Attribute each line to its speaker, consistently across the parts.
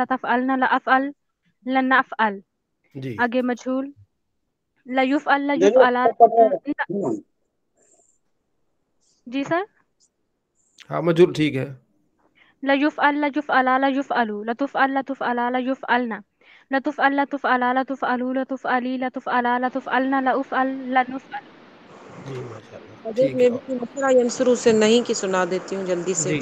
Speaker 1: ستفعلن لأفعل لن أفعل.
Speaker 2: جی
Speaker 1: آگے مجھول لا يفعل لا
Speaker 3: نہیں
Speaker 1: يفعلان.
Speaker 3: نہیں
Speaker 1: جی سر.
Speaker 2: ہاں مجھول ٹھیک ہے.
Speaker 1: لا يفعل لا يفعلا لا يفعلوا لا تفعل لا تفعلا لا يفعلن لا تفعل لا تفعلا لا تفعلوا لا تفعلي لا تفعلا لا تفعلن لا أفعل لا نفعل.
Speaker 2: جی ماشاء اللہ
Speaker 4: حضرت
Speaker 2: ٹھیک ہے.
Speaker 4: میں بھی نصرہ ینصرو سے نہیں کی سنا دیتی ہوں جلدی سے.
Speaker 2: جی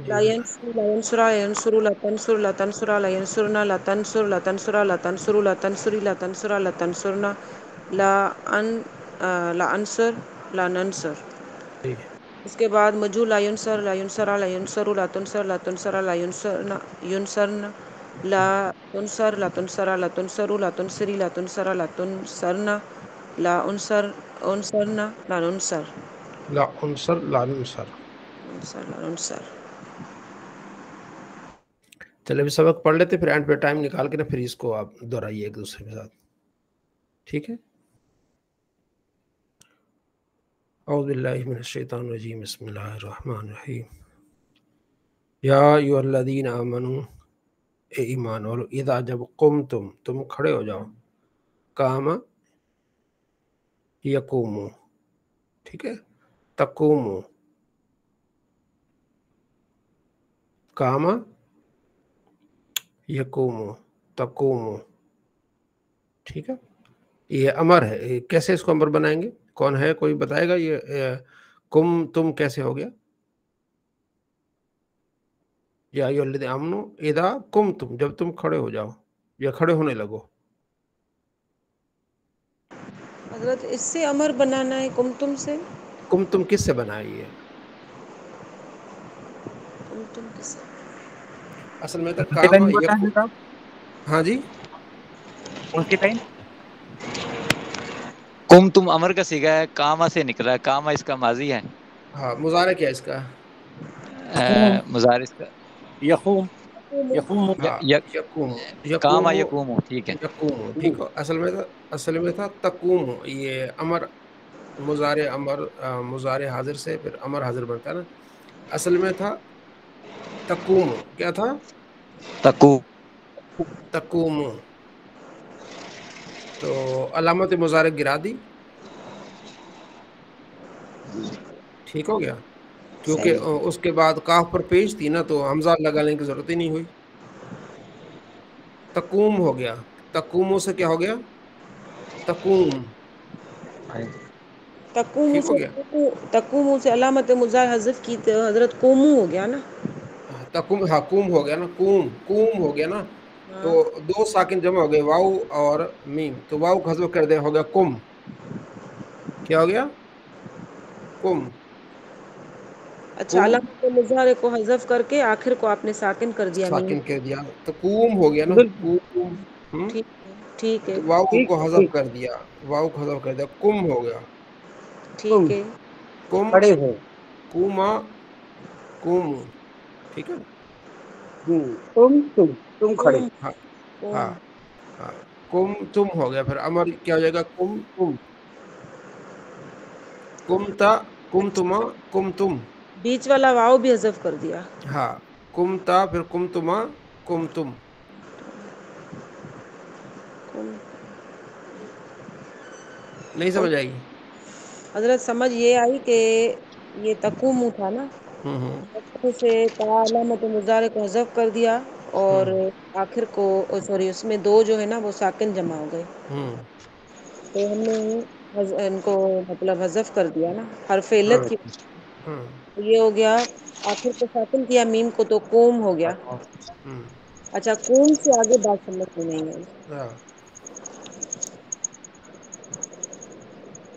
Speaker 4: لا
Speaker 2: جی
Speaker 4: ینصر لا ینصرا ینصرو لا تنصر لا تنصرا لا ینصرنا لا تنصر لا تنصرا لا تنصرو لا تنصری لا تنصرا لا تنصرنا لا لا انصر لا ننصر.
Speaker 2: جی
Speaker 4: اس کے بعد مجھول لا ینصر لا ینصرا لا ینصرو لا تنصر لا تنصرا لا ینصرنا ینصرن لا تنصر لا تنصرا لا تنصرو لا تنصری لا تنصرا لا تنصرنا لا انصر انصرنا لا ننصر
Speaker 2: لا انصر لا ننصر.
Speaker 4: انصر لا ننصر.
Speaker 2: چلے ابھی سبق پڑھ لیتے پھر اینڈ پہ ٹائم نکال کے نا پھر اس کو آپ دہرائیے ایک دوسرے کے ساتھ. ٹھیک ہے. اعوذ باللہ من الشیطان الرجیم بسم اللہ الرحمن الرحیم. یا ایھا الذین آمنوا اے ایمان والو اذا جب تم کھڑے ہو جاؤ. قام یقومو ٹھیک ہے. تقومو قام یقومو تقومو ٹھیک ہے. یہ امر ہے. کیسے اس کو امر بنائیں گے؟ کون ہے کوئی بتائے گا؟ یہ تم کیسے ہو گیا؟ یا ایھا الذین آمنوا اذا قمتم جب تم کھڑے ہو جاؤ یا کھڑے ہونے لگو.
Speaker 4: حضرت اس سے امر بنانا ہے کم سے.
Speaker 2: تم کس سے بنائی ہے؟
Speaker 4: کم کس سے؟
Speaker 2: اصل میں تھا
Speaker 5: کے
Speaker 2: کام
Speaker 5: ٹائم بتا ہے صاحب
Speaker 2: ہاں جی
Speaker 5: ان کے ٹائم
Speaker 6: تم امر کا صیغہ ہے، کاما سے نکلا ہے، کاما اس کا ماضی ہے.
Speaker 2: ہاں مضارع کیا اس کا؟
Speaker 6: مضارع اس کا
Speaker 5: یقوم یقوم
Speaker 2: ہاں
Speaker 6: ی-
Speaker 2: یقوم
Speaker 6: کاما
Speaker 2: یقوم
Speaker 6: یقوم، ٹھیک ہے.
Speaker 2: یقوم ٹھیک ہو. اصل میں تھا تقوم. یہ امر مضارع امر مضارع حاضر سے پھر امر حاضر بنتا ہے نا. اصل میں تھا تقوم. کیا تھا؟
Speaker 6: تقو
Speaker 2: تقوم. تو علامت مضارع گرا دی. ٹھیک ہو گیا. کیونکہ
Speaker 4: صحیح.
Speaker 2: اس کے بعد کاف پر پیش تھی نا تو حمزہ لگانے کی ضرورت ہی نہیں ہوئی. تقوم ہو گیا. تقوموں سے کیا ہو گیا؟ تقوم. ٹھیک ہو گیا.
Speaker 4: تقوم سے علامت مضارع حذف کی تو حضرت قومو ہو گیا نا.
Speaker 2: تقوم ہاں کوم ہو گیا نا. کوم ہو گیا نا. تو
Speaker 4: ہاں
Speaker 2: دو ساکن جمع ہو گئے واؤ اور میم. تو واؤ کو حذف کر دیا ہو گیا کم. کیا ہو گیا؟ کم.
Speaker 4: اچھا،
Speaker 2: کم
Speaker 4: علامت مضارع کو حذف کر کے آخر کو آپ نے ساکن کر دیا میم.
Speaker 2: ساکن کہہ دیا تو کوم ہو گیا نا. کوم.
Speaker 4: ٹھیک ہے ٹھیک ہے
Speaker 2: تو واؤ کو حذف کر دیا. واؤ کو حذف کر دیا کم ہو گیا.
Speaker 4: ٹھیک ہے.
Speaker 2: کم
Speaker 5: کھڑے ہو.
Speaker 2: کوما کوم. ٹھیک ہے.
Speaker 5: تم کھڑے.
Speaker 4: قوم
Speaker 2: ہاں
Speaker 4: قوم
Speaker 2: ہاں ہاں. کم تم ہو گیا. پھر امر کیا ہو جائے گا؟ کم تم. کم تا کم تما کم تم.
Speaker 4: بیچ والا واؤ بھی حذف کر دیا.
Speaker 2: ہاں کم تا پھر کم تما کم تم.
Speaker 4: قوم.
Speaker 2: نہیں سمجھ آئی؟
Speaker 4: حضرت سمجھ یہ آئی کہ یہ تقوم تھا نا،
Speaker 2: ہوں
Speaker 4: سے تا علامت مضارع کو حذف کر دیا اور
Speaker 2: ہوں
Speaker 4: آخر کو سوری اس میں دو جو ہے نا وہ ساکن جمع ہو گئے.
Speaker 2: ہوں
Speaker 4: تو ہم نے ان کو مطلب حذف کر دیا نا حرف
Speaker 2: ہاں
Speaker 4: علت کی.
Speaker 2: ہاں
Speaker 4: یہ ہو گیا آخر کو ساکن کیا میم کو تو قوم ہو گیا.
Speaker 2: ہوں
Speaker 4: اچھا، قوم سے آگے بات سمجھ میں نہیں آئی.
Speaker 2: ہاں.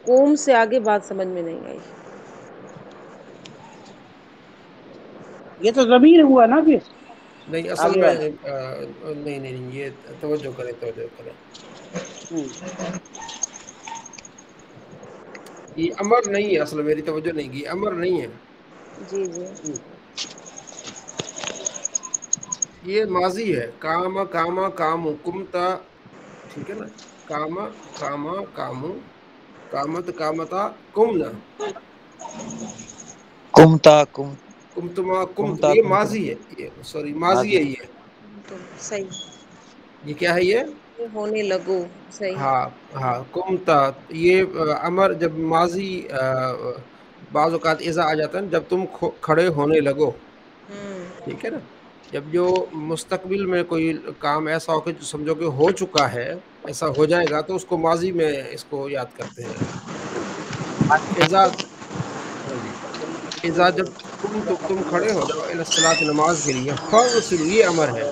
Speaker 4: قوم سے آگے بات سمجھ میں نہیں آئی.
Speaker 5: یہ تو ضمیر ہوا نا پھر
Speaker 2: نہیں اصل
Speaker 5: آگے
Speaker 2: میں
Speaker 5: والا.
Speaker 2: نہیں یہ توجہ کریں. یہ امر نہیں ہے. اصل میری توجہ نہیں کی. امر نہیں ہے.
Speaker 4: جی جی.
Speaker 2: یہ ماضی ہے. کام کاما کامو کمتا. ٹھیک ہے نا. کاما کاما کامو کامت کامتا کمنا.
Speaker 6: کمتا کم
Speaker 2: کمتما کم
Speaker 6: کمتا
Speaker 2: یہ
Speaker 6: کم تم
Speaker 2: ماضی ہے. یہ سوری ماضی ہے. یہ
Speaker 4: تم، صحیح،
Speaker 2: یہ کیا ہے؟ یہ
Speaker 4: ہونے لگو، صحیح،
Speaker 2: ہاں ہاں کمتا، یہ امر جب ماضی بعض اوقات اذا آ جاتا ہے جب تم کھڑے ہونے لگو، ٹھیک ہے نا. جب جو مستقبل میں کوئی کام ایسا ہو کہ جو سمجھو کہ ہو چکا ہے، ایسا ہو جائے گا، تو اس کو ماضی میں اس کو یاد کرتے ہیں. اذا، ہاں جی، اذا جب تم کھڑے ہو جاؤ الی الصلاۃ، نماز کے لیے، فغسلوا، یہ امر ہے.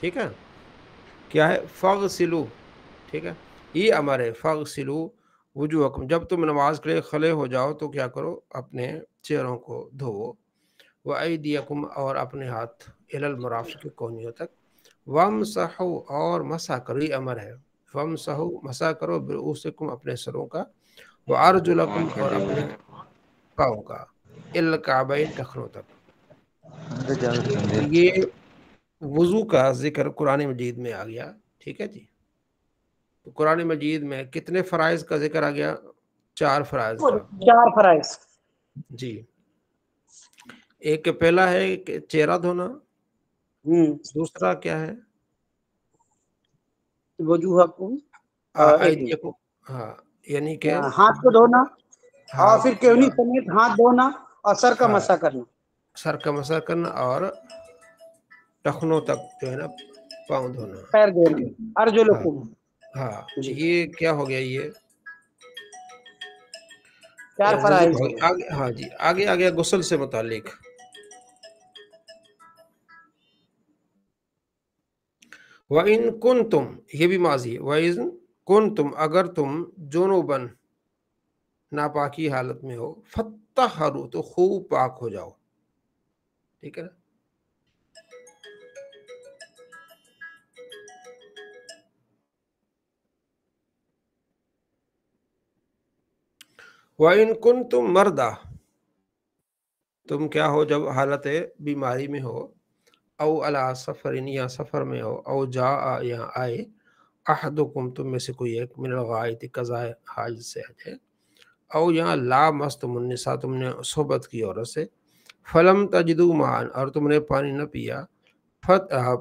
Speaker 2: ٹھیک ہے، کیا ہے؟ فغسلوا، ٹھیک ہے، یہ امر ہے. فغسلوا وجوہکم، جب تم نماز کے لیے کھڑے ہو جاؤ تو کیا کرو؟ اپنے چہروں کو دھوو. وایدیکم، اور اپنے ہاتھ، الی المرافق، کونیوں تک. وامسحوا، اور مسح کرو، یہ امر ہے. وامسحوا، مسح کرو، برؤسکم، اپنے سروں کا. وارجلکم، اور اپنے پاؤں کا. الی الکعبین، ٹخنوں تک. تو یہ وضو کا ذکر قرآن مجید میں آ گیا، ٹھیک ہے جی. تو قرآن مجید میں کتنے فرائض کا ذکر آ گیا؟ 4 فرائض کا.
Speaker 5: 4 فرائض.
Speaker 2: جی، ایک پہلا ہے کہ چہرہ دھونا، دوسرا کیا ہے؟
Speaker 5: وجوہکم،
Speaker 2: ایدیکم، ہاں، یعنی کہ
Speaker 5: ہاتھ کو دھونا، اور
Speaker 2: ہاتھ،
Speaker 5: پھر کیونی سمیت ہاتھ دھونا، اور سر کا
Speaker 2: ہاں،
Speaker 5: مسح کرنا.
Speaker 2: سر کا مسح کرنا، اور ٹخنوں تک جو ہے نا پاؤں دھونا.
Speaker 5: پیر دھونا،
Speaker 2: ہاں
Speaker 5: ارجلکم.
Speaker 2: ہاں،
Speaker 5: جی،
Speaker 2: یہ کیا ہو گیا؟ یہ
Speaker 5: 4
Speaker 2: وضو
Speaker 5: فرائض
Speaker 2: ہو
Speaker 5: ہو
Speaker 2: گیا.
Speaker 5: گئے.
Speaker 2: آگے، ہاں جی، آگے آ گیا غسل سے متعلق. وَإِن كُنتُم، یہ بھی ماضی ہے. وَإِن كُنتُم، اگر تم جنوباً، ناپاکی حالت میں ہو، فَطَّهَّرُوا، تو خوب پاک ہو جاؤ، ٹھیک ہے نا. وَإِن كُنتُم مَرْضَىٰ، تم کیا ہو جب حالت بیماری میں ہو، او علی سفر، یا سفر میں ہو، او جاء، یا آئے، احدکم، تم میں سے کوئی ایک، من الغائط، قضاء حاجت سے ہے، او یا لامستم النساء، تم نے صحبت کی عورت سے، فلم تجدوا ماء، اور تم نے پانی نہ پیا،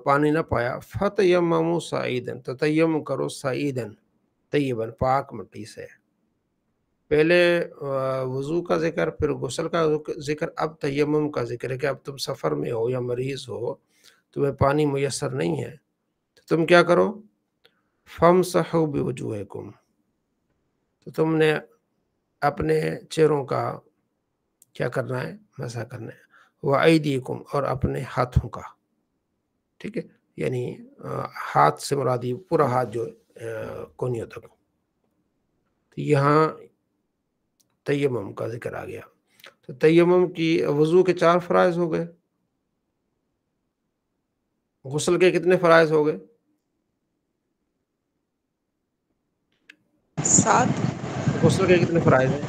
Speaker 2: پانی نہ پایا، فتیمموا صعیدا، تو تیمم کرو، صعیدا، طیبا، پاک مٹی سے. پہلے وضو کا ذکر، پھر غسل کا ذکر، اب تیمم کا ذکر ہے کہ اب تم سفر میں ہو یا مریض ہو، تمہیں پانی میسر نہیں ہے، تو تم کیا کرو؟ فامسحوا بوجوہکم، تو تم نے اپنے چہروں کا کیا کرنا ہے؟ مسح کرنا ہے. وایدیکم، اور اپنے ہاتھوں کا، ٹھیک ہے، یعنی ہاتھ سے مرادی پورا ہاتھ جو کونیوں تک. تو یہاں تیمم کا ذکر آ گیا. تو تیمم کی وضو کے 4 فرائض ہو گئے. غسل کے کتنے فرائض ہو گئے؟
Speaker 4: 7،
Speaker 2: غسل کے کتنے فرائض ہیں؟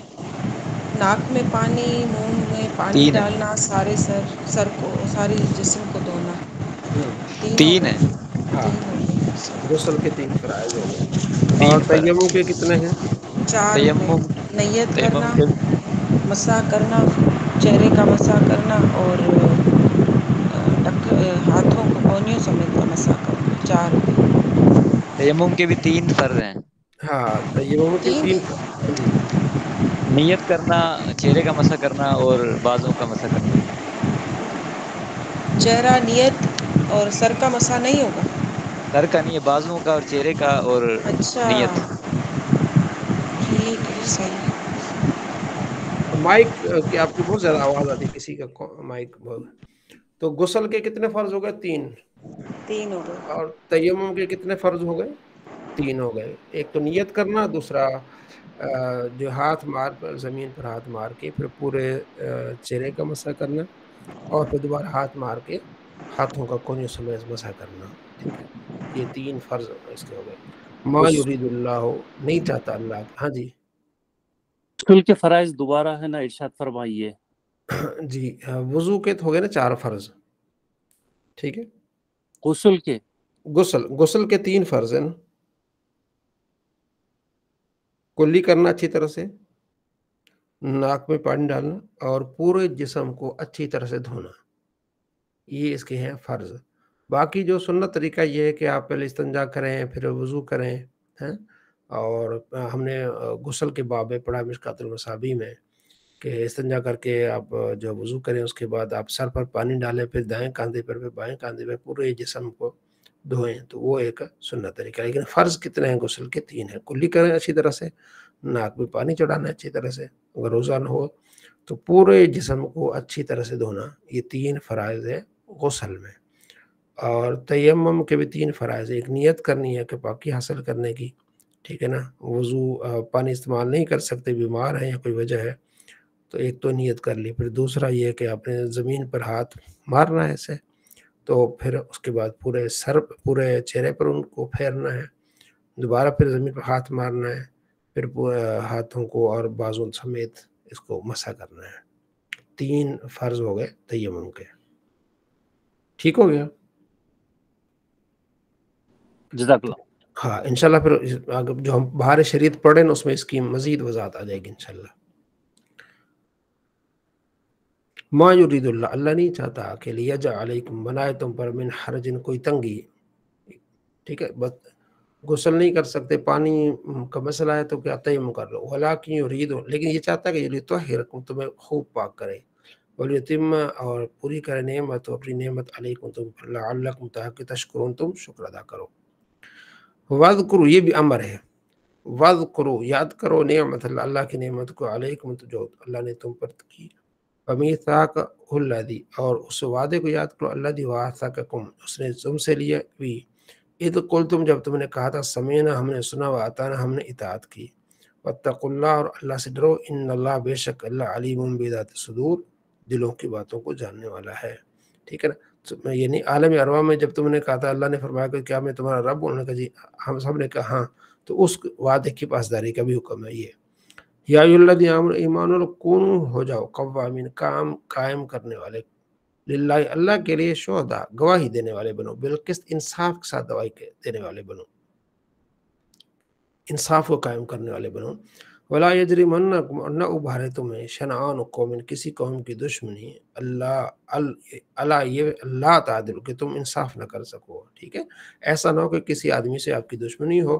Speaker 4: ناک میں پانی، منہ میں پانی
Speaker 6: 3 ہے.
Speaker 4: ڈالنا، سارے سر کو، سارے جسم کو دھونا. 3 ہو
Speaker 6: 3
Speaker 4: گئے.
Speaker 6: ہے.
Speaker 2: ہاں،
Speaker 4: 3 ہو گئے.
Speaker 2: غسل کے 3 فرائض ہو گئے.
Speaker 6: 3
Speaker 2: اور تیمم کے کتنے ہیں؟
Speaker 4: 4 ہو گئے.
Speaker 6: تیمم
Speaker 4: نیت
Speaker 6: تیمم
Speaker 4: کرنا،
Speaker 6: کے
Speaker 4: مسح کرنا، چہرے کا مسح کرنا، اور ہاتھوں کو کونیوں سمیت کا مسح کرنا. 4 ہو گئے.
Speaker 6: تیمم کے بھی 3 فرض ہیں.
Speaker 2: ہاں، تیمم کے 3 جی.
Speaker 6: نیت کرنا، چہرے کا مسح کرنا، اور بازوں کا مسح کرنا.
Speaker 4: چہرہ، نیت اور سر کا مسح نہیں ہوگا؟
Speaker 6: سر کا نہیں ہے، بازوں کا اور چہرے کا، اور
Speaker 4: اچھا،
Speaker 6: نیت.
Speaker 4: ٹھیک ہے، صحیح.
Speaker 2: مائک کی آپ کی بہت زیادہ آواز آتی ہے، کسی کا مائک بہت. تو غسل کے کتنے فرض ہو گئے؟ 3.
Speaker 4: 3 ہو گئے.
Speaker 2: اور تیمم کے کتنے فرض ہو گئے؟ 3 ہو گئے. ایک تو نیت کرنا، دوسرا جو ہاتھ مار پر، زمین پر ہاتھ مار کے پھر پورے چہرے کا مسح کرنا، اور پھر دوبارہ ہاتھ مار کے ہاتھوں کا کونیوں سمیت مسح کرنا. ٹھیک ہے، یہ 3 فرض اس کے ہو گئے. ما یرید اللہ، نہیں چاہتا اللہ. ہاں جی
Speaker 3: غسل کے فرائض دوبارہ ہے نا، ارشاد فرمائیے.
Speaker 2: جی، وضو کے تو ہو گئے نا 4 فرض، ٹھیک ہے.
Speaker 3: غسل کے
Speaker 2: غسل کے 3 فرض ہیں نا. کلی کرنا اچھی طرح سے، ناک میں پانی ڈالنا اور پورے جسم کو اچھی طرح سے دھونا، یہ اس کے ہیں فرض۔ باقی جو سنت طریقہ یہ ہے کہ آپ پہلے استنجا کریں پھر وضو کریں، اور ہم نے غسل کے باب میں پڑھا مشکات المصابیح میں کہ استنجا کر کے آپ جو وضو کریں اس کے بعد آپ سر پر پانی ڈالیں، پھر دائیں کاندھے پر پھر بائیں کاندھے پر پورے جسم کو دھوئیں، تو وہ ایک سنت طریقہ ہے۔ لیکن فرض کتنے ہیں غسل کے؟ 3 ہیں۔ کلی کریں اچھی طرح سے، ناک میں پانی چڑھانا اچھی طرح سے، اگر روزہ نہ ہو تو پورے جسم کو اچھی طرح سے دھونا، یہ 3 فرائض ہے غسل میں۔ اور تیمم کے بھی 3 فرائض ہیں، ایک نیت کرنی ہے کہ پاکی حاصل کرنے کی، ٹھیک ہے نا، وضو پانی استعمال نہیں کر سکتے، بیمار ہیں یا کوئی وجہ ہے تو ایک تو نیت کر لی، پھر دوسرا یہ کہ آپ نے زمین پر ہاتھ مارنا ہے اسے، تو پھر اس کے بعد پورے سر پورے چہرے پر ان کو پھیرنا ہے، دوبارہ پھر زمین پر ہاتھ مارنا ہے، پھر ہاتھوں کو اور بازوں سمیت اس کو مسح کرنا ہے۔ 3 فرض ہو گئے تیمم کے، ٹھیک ہو گیا؟
Speaker 3: جزاک اللہ۔
Speaker 2: ہاں انشاءاللہ پھر جو ہم بہار شریعت پڑھیں نا اس میں اس کی مزید وضاحت آ جائے گی انشاءاللہ۔ ما یرید اللہ، اللہ نہیں چاہتا کہ لیجعل علیکم، بنائے تم پر، من حرج، کوئی تنگی، ٹھیک ہے، بس غسل نہیں کر سکتے، پانی کا مسئلہ ہے تو کیا تیمم کر لو، ولیکن یرید، لیکن یہ چاہتا ہے کہ لیطہرکم، تمہیں خوب پاک کرے، ولیتم، اور پوری کرے نعمت، اپنی نعمت، علیکم تم پر، لعلکم، تاکہ تشکرون، تم شکر ادا کرو۔ وَاذْکُرُوا، یہ بھی امر ہے، وَاذْکُرُوا، یاد کرو نعمت اللہ، اللہ کی نعمت کو، علیکم، جو اللہ نے تم پر کی، وَمِیثَاقَهُ الَّذِی، اور اس وعدے کو یاد کرو، الَّذِی وَاثَقَکُم، اس نے تم سے لیا بھی، اذ قلتم، جب تم نے کہا تھا، سمعنا، ہم نے سنا، وَاطَعْنَا، ہم نے اطاعت کی، وَاتَّقُوا اللَّهَ، اور اللہ سے ڈرو، ان اللہ، بے شک اللہ، علیم بذات الصدور، دلوں کی باتوں کو جاننے والا ہے، ٹھیک ہے نا۔ یعنی عالم ارواح میں جب تم نے کہا تھا، اللہ نے فرمایا کہ کیا میں تمہارا رب ہوں؟ انہوں نے کہا جی، ہم سب نے کہا ہاں، تو اس وعدے کی پاسداری کا بھی حکم ہے یہ۔ یا ایھا الذین آمنوا، ایمان والو، کونوا، ہو جاؤ، قوامین، قائم کرنے والے، للہ، اللہ کے لیے، شہداء، گواہی دینے والے بنو، بالقسط، انصاف کے ساتھ گواہی دینے والے بنو، انصاف کو قائم کرنے والے بنو۔ ولا یجرمنکم، اور نہ ابھارے تمہیں، شنآن قوم، کسی قوم کی دشمنی، اللہ یہ اللہ تعدل، کہ تم انصاف نہ کر سکو، ٹھیک ہے، ایسا نہ ہو کہ کسی آدمی سے آپ کی دشمنی ہو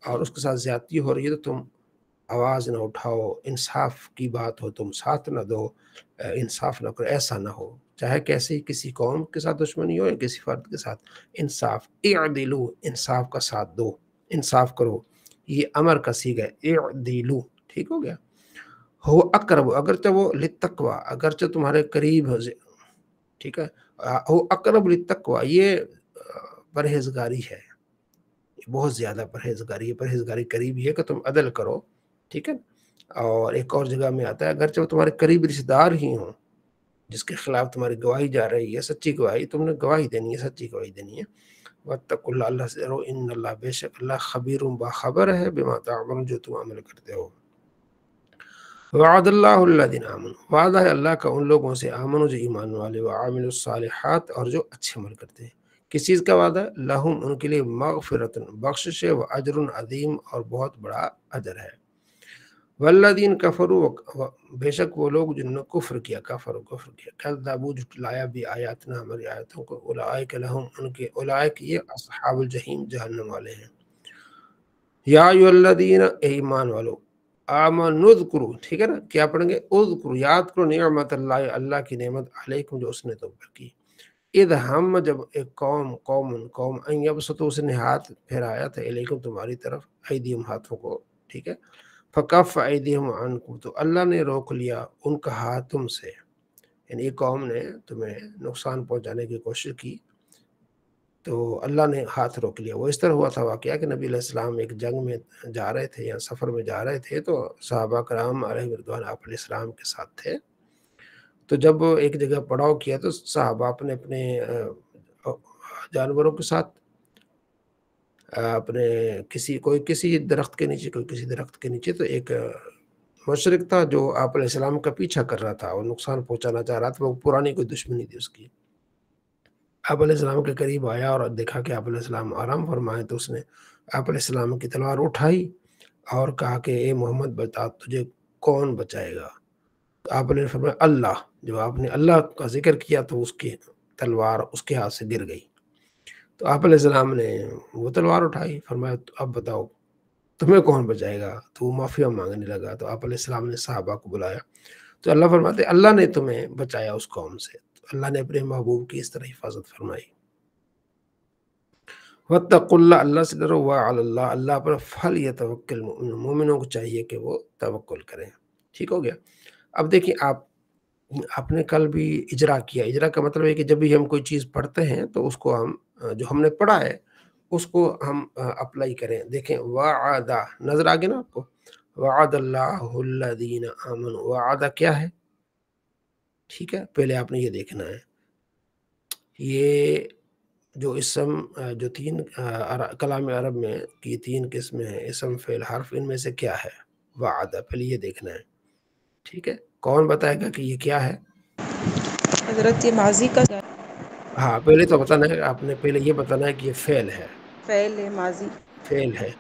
Speaker 2: اور اس کے ساتھ زیادتی ہو رہی ہے تو تم آواز نہ اٹھاؤ، انصاف کی بات ہو تم ساتھ نہ دو، انصاف نہ کرو، ایسا نہ ہو، چاہے کیسی کسی قوم کے ساتھ دشمنی ہو یا کسی فرد کے ساتھ، انصاف، اعدلوا، انصاف کا ساتھ دو، انصاف کرو، یہ امر کا صیغہ ہے، اعدلوا، ٹھیک ہو گیا۔ ہو اقرب، اگرچہ وہ للتقوی، اگرچہ تمہارے قریب ہے، ٹھیک ہے، ہو اقرب للتقوی، یہ پرہیزگاری ہے، بہت زیادہ پرہیزگاری ہے، پرہیزگاری قریب ہے کہ تم عدل کرو، ٹھیک ہے۔ اور ایک اور جگہ میں آتا ہے، اگرچہ وہ تمہارے قریب رشتہ دار ہی ہوں، جس کے خلاف تمہاری گواہی جا رہی ہے، سچی گواہی، تم نے گواہی دینی ہے، سچی گواہی دینی ہے، واتقوا اللہ، اللہ سے ڈرو، ان اللہ، بے شک اللہ، خبیر، باخبر ہے، بما تعملون، جو تم عمل کرتے ہو۔ وعد اللہ الذین آمنوا، وعدہ ہے اللہ کا ان لوگوں سے، آمنوا، جو ایمان والے، وعاملوا الصالحات، اور جو اچھے عمل کرتے ہیں۔ کس چیز کا وعدہ؟ لہم، ان کے لیے، مغفرت، بخشش ہے، واجر عظیم، اور بہت بڑا اجر ہے۔ والذین کفروا، بے شک وہ لوگ جنہوں نے کفر کیا، کفر کذبوا، جھٹلایا بھی آیاتنا، ہماری آیاتوں کو، اولئک لہم، ان کے، اولئک یہ اصحاب الجحیم، جہنم والے ہیں۔ یا ایھا الذین، اے ایمان والو، آمنوا اذکروا، ٹھیک ہے نا، کیا پڑھیں گے؟ اذکروا، یاد کرو، نعمت اللہ، اللہ کی نعمت، علیکم، جو اس نے تم پر کی، اذ ہم، جب ایک قوم ان یبسطوا، اس نے ہاتھ پھیرایا تھا، علیکم، تمہاری طرف، ایدیہم، ہاتھوں کو، ٹھیک ہے، فکف ایدیہم عنکم، تو اللہ نے روک لیا ان کا ہاتھ تم سے، یعنی ایک قوم نے تمہیں نقصان پہنچانے کی کوشش کی تو اللہ نے ہاتھ روک لیا۔ وہ اس طرح ہوا تھا واقعہ کہ نبی علیہ السلام ایک جنگ میں جا رہے تھے یا سفر میں جا رہے تھے، تو صحابہ کرام علیہ رضوان آپ علیہ السلام کے ساتھ تھے، تو جب ایک جگہ پڑاؤ کیا تو صحابہ اپنے جانوروں کے ساتھ اپنے کوئی کسی درخت کے نیچے، کوئی کسی درخت کے نیچے، تو ایک مشرک تھا جو آپ علیہ السلام کا پیچھا کر رہا تھا اور نقصان پہنچانا چاہ رہا تھا، وہ پرانی کوئی دشمنی تھی اس کی۔ آپ علیہ السلام کے قریب آیا اور دیکھا کہ آپ علیہ السلام آرام فرمائے، تو اس نے آپ علیہ السلام کی تلوار اٹھائی اور کہا کہ اے محمد بتا تجھے کون بچائے گا؟ تو آپ نے فرمایا اللہ. جب آپ نے اللہ کا ذکر کیا تو اس کی تلوار اس کے ہاتھ سے گر گئی. تو آپ علیہ السلام نے وہ تلوار اٹھائی. فرمایا اب بتاؤ تمہیں کون بچائے گا؟ تو وہ معافیا مانگنے لگا. تو آپ علیہ السلام نے صحابہ کو بلایا. تو اللہ فرماتے اللہ نے تمہیں بچایا اس قوم سے. تو اللہ نے اپنے محبوب کی اس طرح حفاظت فرمائی. وَاتَّقُوا اللَّهَ اللہ سے ڈرو. وَعَلَى اللَّهِ اللہ پر فَلْيَتَوَكَّلِ الْمُؤْمِنُونَ مومنوں کو چاہیے کہ وہ توکل کریں. ٹھیک ہو گیا. اب دیکھیں آپ نے کل بھی اجرا کیا. اجرا کا مطلب ہے کہ جب بھی ہم کوئی چیز پڑھتے ہیں تو اس کو ہم جو ہم نے پڑھا ہے اس کو ہم اپلائی کریں. دیکھیں وعدہ نظر آگے نا آپ کو. وعد اللہ الذین آمنوا. وعدہ کیا ہے؟ ٹھیک ہے پہلے آپ نے یہ دیکھنا ہے. یہ جو اسم جو تین کلام عرب میں کی تین قسمیں ہیں اسم فعل حرف ان میں سے کیا ہے؟ وعدہ. پہلے یہ دیکھنا ہے. ٹھیک ہے کون بتائے گا کہ یہ کیا ہے؟
Speaker 4: حضرت یہ ماضی کا
Speaker 2: ہاں پہلے تو بتانا ہے. آپ نے پہلے یہ بتانا ہے کہ یہ فعل ہے.
Speaker 4: فعل ہے ماضی.
Speaker 2: فعل ہے.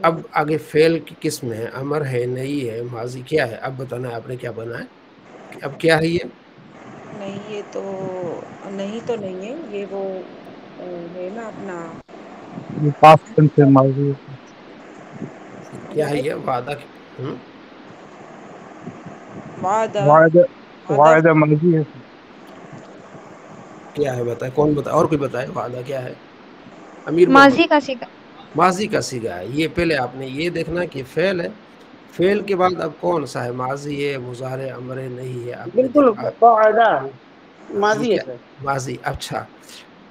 Speaker 2: اب آگے فعل کی قسم ہے امر ہے نئی ہے ماضی کیا ہے؟ اب بتانا ہے آپ نے کیا بنا ہے. اب کیا ہے یہ؟
Speaker 4: نہیں یہ تو نہیں ہے یہ وہ ہے نا اپنا
Speaker 7: یہ پاسٹ ٹینس ہے ماضی.
Speaker 2: کیا ہے یہ وعدہ؟
Speaker 4: وعدہ
Speaker 7: وعدہ
Speaker 4: وعدہ
Speaker 7: وعدہ ماضی ہے.
Speaker 2: کیا ہے بتائے کون بتائے اور کوئی بتائے وعدہ کیا ہے؟ امیر
Speaker 1: ماضی
Speaker 2: محمد.
Speaker 1: کا سیکھا.
Speaker 2: ماضی کا صیغہ ہے. یہ پہلے آپ نے یہ دیکھنا کہ فعل ہے. فعل کے بعد اب کون سا ہے؟ ماضی ہے مضارع امر ہے نہیں ہے. آپ نے
Speaker 5: بالکل وعدہ
Speaker 2: یہ
Speaker 5: ماضی ہے
Speaker 2: کیا
Speaker 5: سر.
Speaker 2: ماضی. اچھا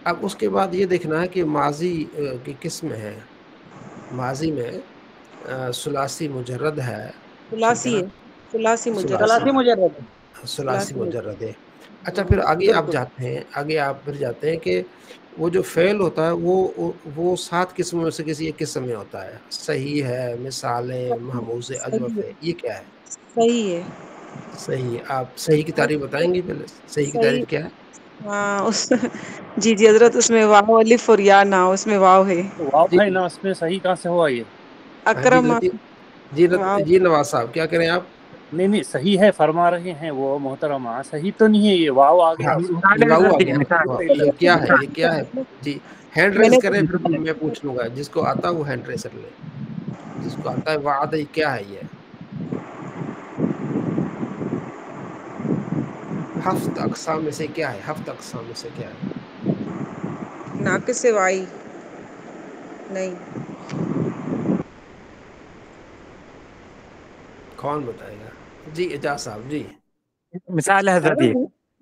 Speaker 2: اب اس کے بعد یہ دیکھنا ہے کہ ماضی کی قسم ہے. ماضی میں ثلاثی مجرد ہے. ٹھیک ہے
Speaker 4: ثلاثی
Speaker 2: نا.
Speaker 4: ہے. ثلاثی مجرد.
Speaker 5: ثلاثی مجرد ہے.
Speaker 2: ثلاثی
Speaker 4: ثلاثی
Speaker 2: مجرد ہے. اچھا پھر آگے آپ
Speaker 5: بالکل.
Speaker 2: جاتے ہیں. آگے آپ پھر جاتے ہیں کہ وہ جو فعل ہوتا ہے وہ 7 قسموں میں سے کسی ایک قسم میں ہوتا ہے. صحیح ہے مثالیں محموز اجوف ہے. یہ کیا ہے؟
Speaker 4: صحیح ہے.
Speaker 2: صحیح. آپ صحیح کی تعریف بتائیں گے پہلے. صحیح کی
Speaker 4: صحیح.
Speaker 2: تعریف کیا ہے؟
Speaker 4: ہاں جی حضرت اس میں واو الف اور یا نہ اس میں واو ہے.
Speaker 3: واو
Speaker 2: جی
Speaker 3: ہے نا اس میں صحیح کہاں سے ہوا یہ؟
Speaker 2: ہاں جی
Speaker 4: اکرم واو.
Speaker 2: جی نواز صاحب کیا کریں آپ؟
Speaker 3: نہیں صحیح ہے فرما رہے ہیں وہ محترمہ. صحیح تو نہیں ہے یہ واو آ گیا
Speaker 2: ہاں
Speaker 3: اس میں.
Speaker 7: مثال ہے
Speaker 2: واو
Speaker 7: سر
Speaker 2: آ
Speaker 7: جی
Speaker 2: گیا.
Speaker 7: مثال.
Speaker 2: یہ کیا ہے؟ یہ کیا ہے؟ جی ہینڈ
Speaker 4: میں
Speaker 2: ریز
Speaker 4: نے
Speaker 2: کریں پھر میں پوچھ لوں گا. جس کو آتا ہے وہ ہینڈ ریز کر لے. جس کو آتا ہے وعدہ کیا ہے یہ؟ ہفت اقسام میں سے کیا ہے؟ ہفت اقسام میں سے کیا ہے؟
Speaker 4: ناقص وائی نہیں.
Speaker 2: کون بتائے گا؟ جی اجاز صاحب. جی
Speaker 7: مثال ہے حضرت یہ.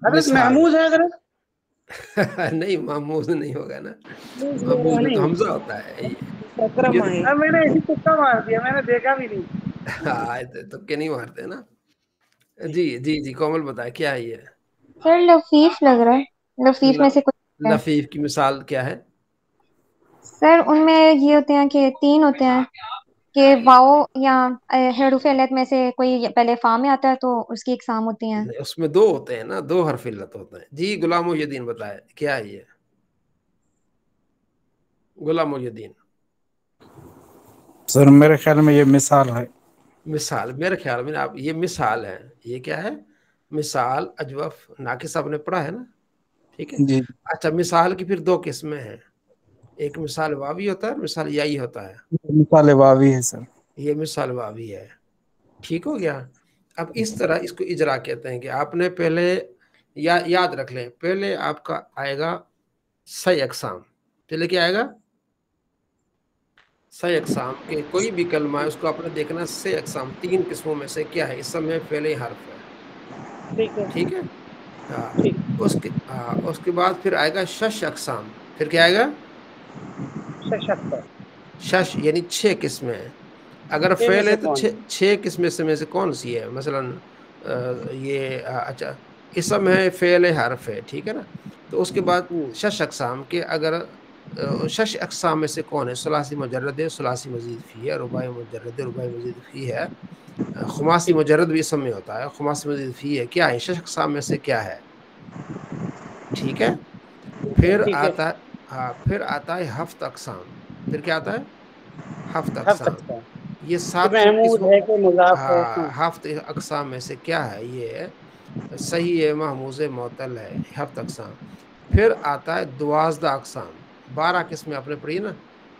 Speaker 5: حضرت
Speaker 2: مثال
Speaker 5: محمود ہے حضرت.
Speaker 2: نہیں محمود نہیں ہوگا نا.
Speaker 5: محمود
Speaker 2: محمود میں تو
Speaker 5: نہیں.
Speaker 2: حمزہ ہوتا ہے.
Speaker 4: اکرم
Speaker 2: یہ
Speaker 4: ہے.
Speaker 5: اب میں نے ایسی تکا مار دیا میں نے دیکھا بھی نہیں.
Speaker 2: ہاں تکے نہیں مارتے نا. جی کومل بتائے کیا ہے یہ؟
Speaker 1: سر لفیف لگ رہا ہے. لفیف میں سے کچھ ہے.
Speaker 2: لفیف کی مثال کیا ہے؟
Speaker 1: سر ان میں یہ ہوتے ہیں کہ 3 ہوتے ہیں کہ واؤ یا حروف علت میں سے کوئی پہلے فا میں آتا ہے تو اس کی اقسام ہوتی ہیں.
Speaker 2: اس میں 2 ہوتے ہیں نا. 2 حرف علت ہوتے ہیں. جی غلام محی الدین بتائے کیا ہے یہ؟ غلام محی الدین.
Speaker 7: سر میرے خیال میں یہ مثال ہے.
Speaker 2: مثال میرے خیال میں آپ یہ مثال ہے. یہ کیا ہے؟ مثال اجوف ناقص آپ نے پڑھا ہے نا. ٹھیک ہے.
Speaker 7: جی
Speaker 2: اچھا مثال کی پھر 2 قسمیں ہیں. ایک مثال واوی ہوتا ہے مثال یائی ہوتا ہے.
Speaker 7: مثال واوی ہے سر.
Speaker 2: یہ مثال واوی ہے. ٹھیک ہو گیا. اب اس طرح اس کو اجرا کہتے ہیں کہ آپ نے پہلے یاد رکھ لیں. پہلے آپ کا آئے گا 6 اقسام. پہلے کیا آئے گا؟ 6 اقسام کے کوئی بھی کلمہ ہے اس کو آپ نے دیکھنا 6 اقسام 3 قسموں میں سے کیا ہے. اس سب میں پہلے حرف ہے.
Speaker 5: ٹھیک ہے.
Speaker 2: ٹھیک ہے. ہاں
Speaker 5: ٹھیک.
Speaker 2: اس کے بعد پھر آئے گا 6 اقسام. پھر کیا آئے گا؟
Speaker 5: ششکتا.
Speaker 2: 6 یعنی 6 قسمیں ہیں. اگر
Speaker 5: اے میں
Speaker 2: فعل ہے
Speaker 5: سے
Speaker 2: تو
Speaker 5: کون؟
Speaker 2: 6 قسمیں میں سے کون سی ہے؟ مثلا یہ اچھا اسم ہے فعل ہے حرف ہے. ٹھیک ہے نا. تو اس کے بعد 6 اقسام کے اگر 6 اقسام میں سے کون ہے؟ ثلاثی مجرد ہے ثلاثی مزید فی ہے. رباعی مجرد ہے رباعی مزید فی ہے. خماسی مجرد بھی اسم میں ہوتا ہے. خماسی مزید فی ہے. کیا ہے 6 اقسام میں سے کیا ہے؟ ٹھیک ہے. پھر
Speaker 5: ٹھیک ہے.
Speaker 2: آتا ہے ہفت اقسام. پھر کیا آتا ہے؟ ہفت
Speaker 5: ہفت
Speaker 2: اقسام.
Speaker 5: اقسام.
Speaker 2: یہ 7
Speaker 5: محمود ہے کہ مضاف ہے؟
Speaker 2: ہفت اقسام میں سے کیا ہے؟ یہ صحیح ہے، محموز معطل ہے، ہفت اقسام. پھر آتا ہے 12 اقسام. 12 قسمیں آپ نے پڑھی نا،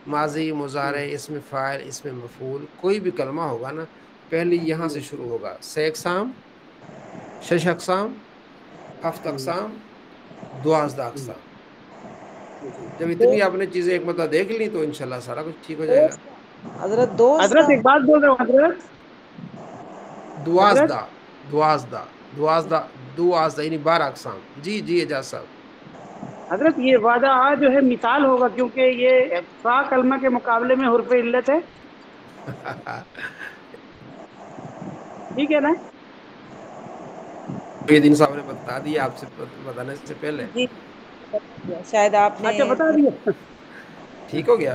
Speaker 2: ماضی، مضارع، اسم فاعل، اسم مفعول. کوئی بھی کلمہ ہوگا نا پہلے یہاں سے شروع ہوگا. 6 اقسام، 6 اقسام، ہفت اقسام، 12 اقسام. جب اتنی آپ نے چیزیں ایک مرتبہ دیکھ لی تو انشاءاللہ سارا کچھ ٹھیک ہو جائے گا.
Speaker 4: حضرت دوست
Speaker 5: حضرت ایک بات بول رہا ہوں حضرت.
Speaker 2: 12 یعنی 12 اقسام. جی جی اعجاز صاحب.
Speaker 5: حضرت یہ وعدہ جو ہے مثال ہوگا، کیونکہ یہ فا کلمہ کے مقابلے میں حرف علت ہے. ٹھیک ہے نا؟
Speaker 2: یہ دن صاحب نے بتا دیا آپ سے بتانے سے پہلے.
Speaker 4: جی شاید آپ نے
Speaker 5: اچھا بتا دیا.
Speaker 2: ٹھیک ہو گیا.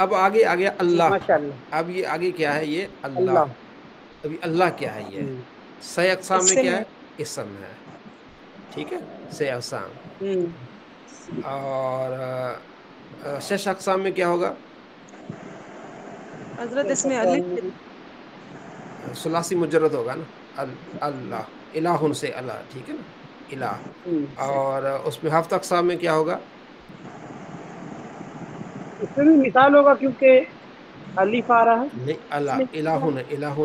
Speaker 2: اب آگے آ گیا اللہ.
Speaker 5: ماشاء اللہ.
Speaker 2: اب یہ آگے کیا ہے؟ یہ اللہ.
Speaker 5: اللہ.
Speaker 2: ابھی اللہ کیا ہے؟ یہ 6 اقسام میں کیا ہے؟ اسم ہے. ٹھیک ہے، 6 اقسام. اور 6 اقسام میں کیا ہوگا؟
Speaker 4: حضرت اس میں الف
Speaker 2: ثلاثی مجرد ہوگا نا. اللہ، الہ سے اللہ. ٹھیک ہے نا، الہ. اور اس میں ہفت اقسام میں کیا ہوگا؟
Speaker 5: اس میں بھی مثال ہوگا کیونکہ الف آ رہا ہے.
Speaker 2: نہیں، اللہ الہن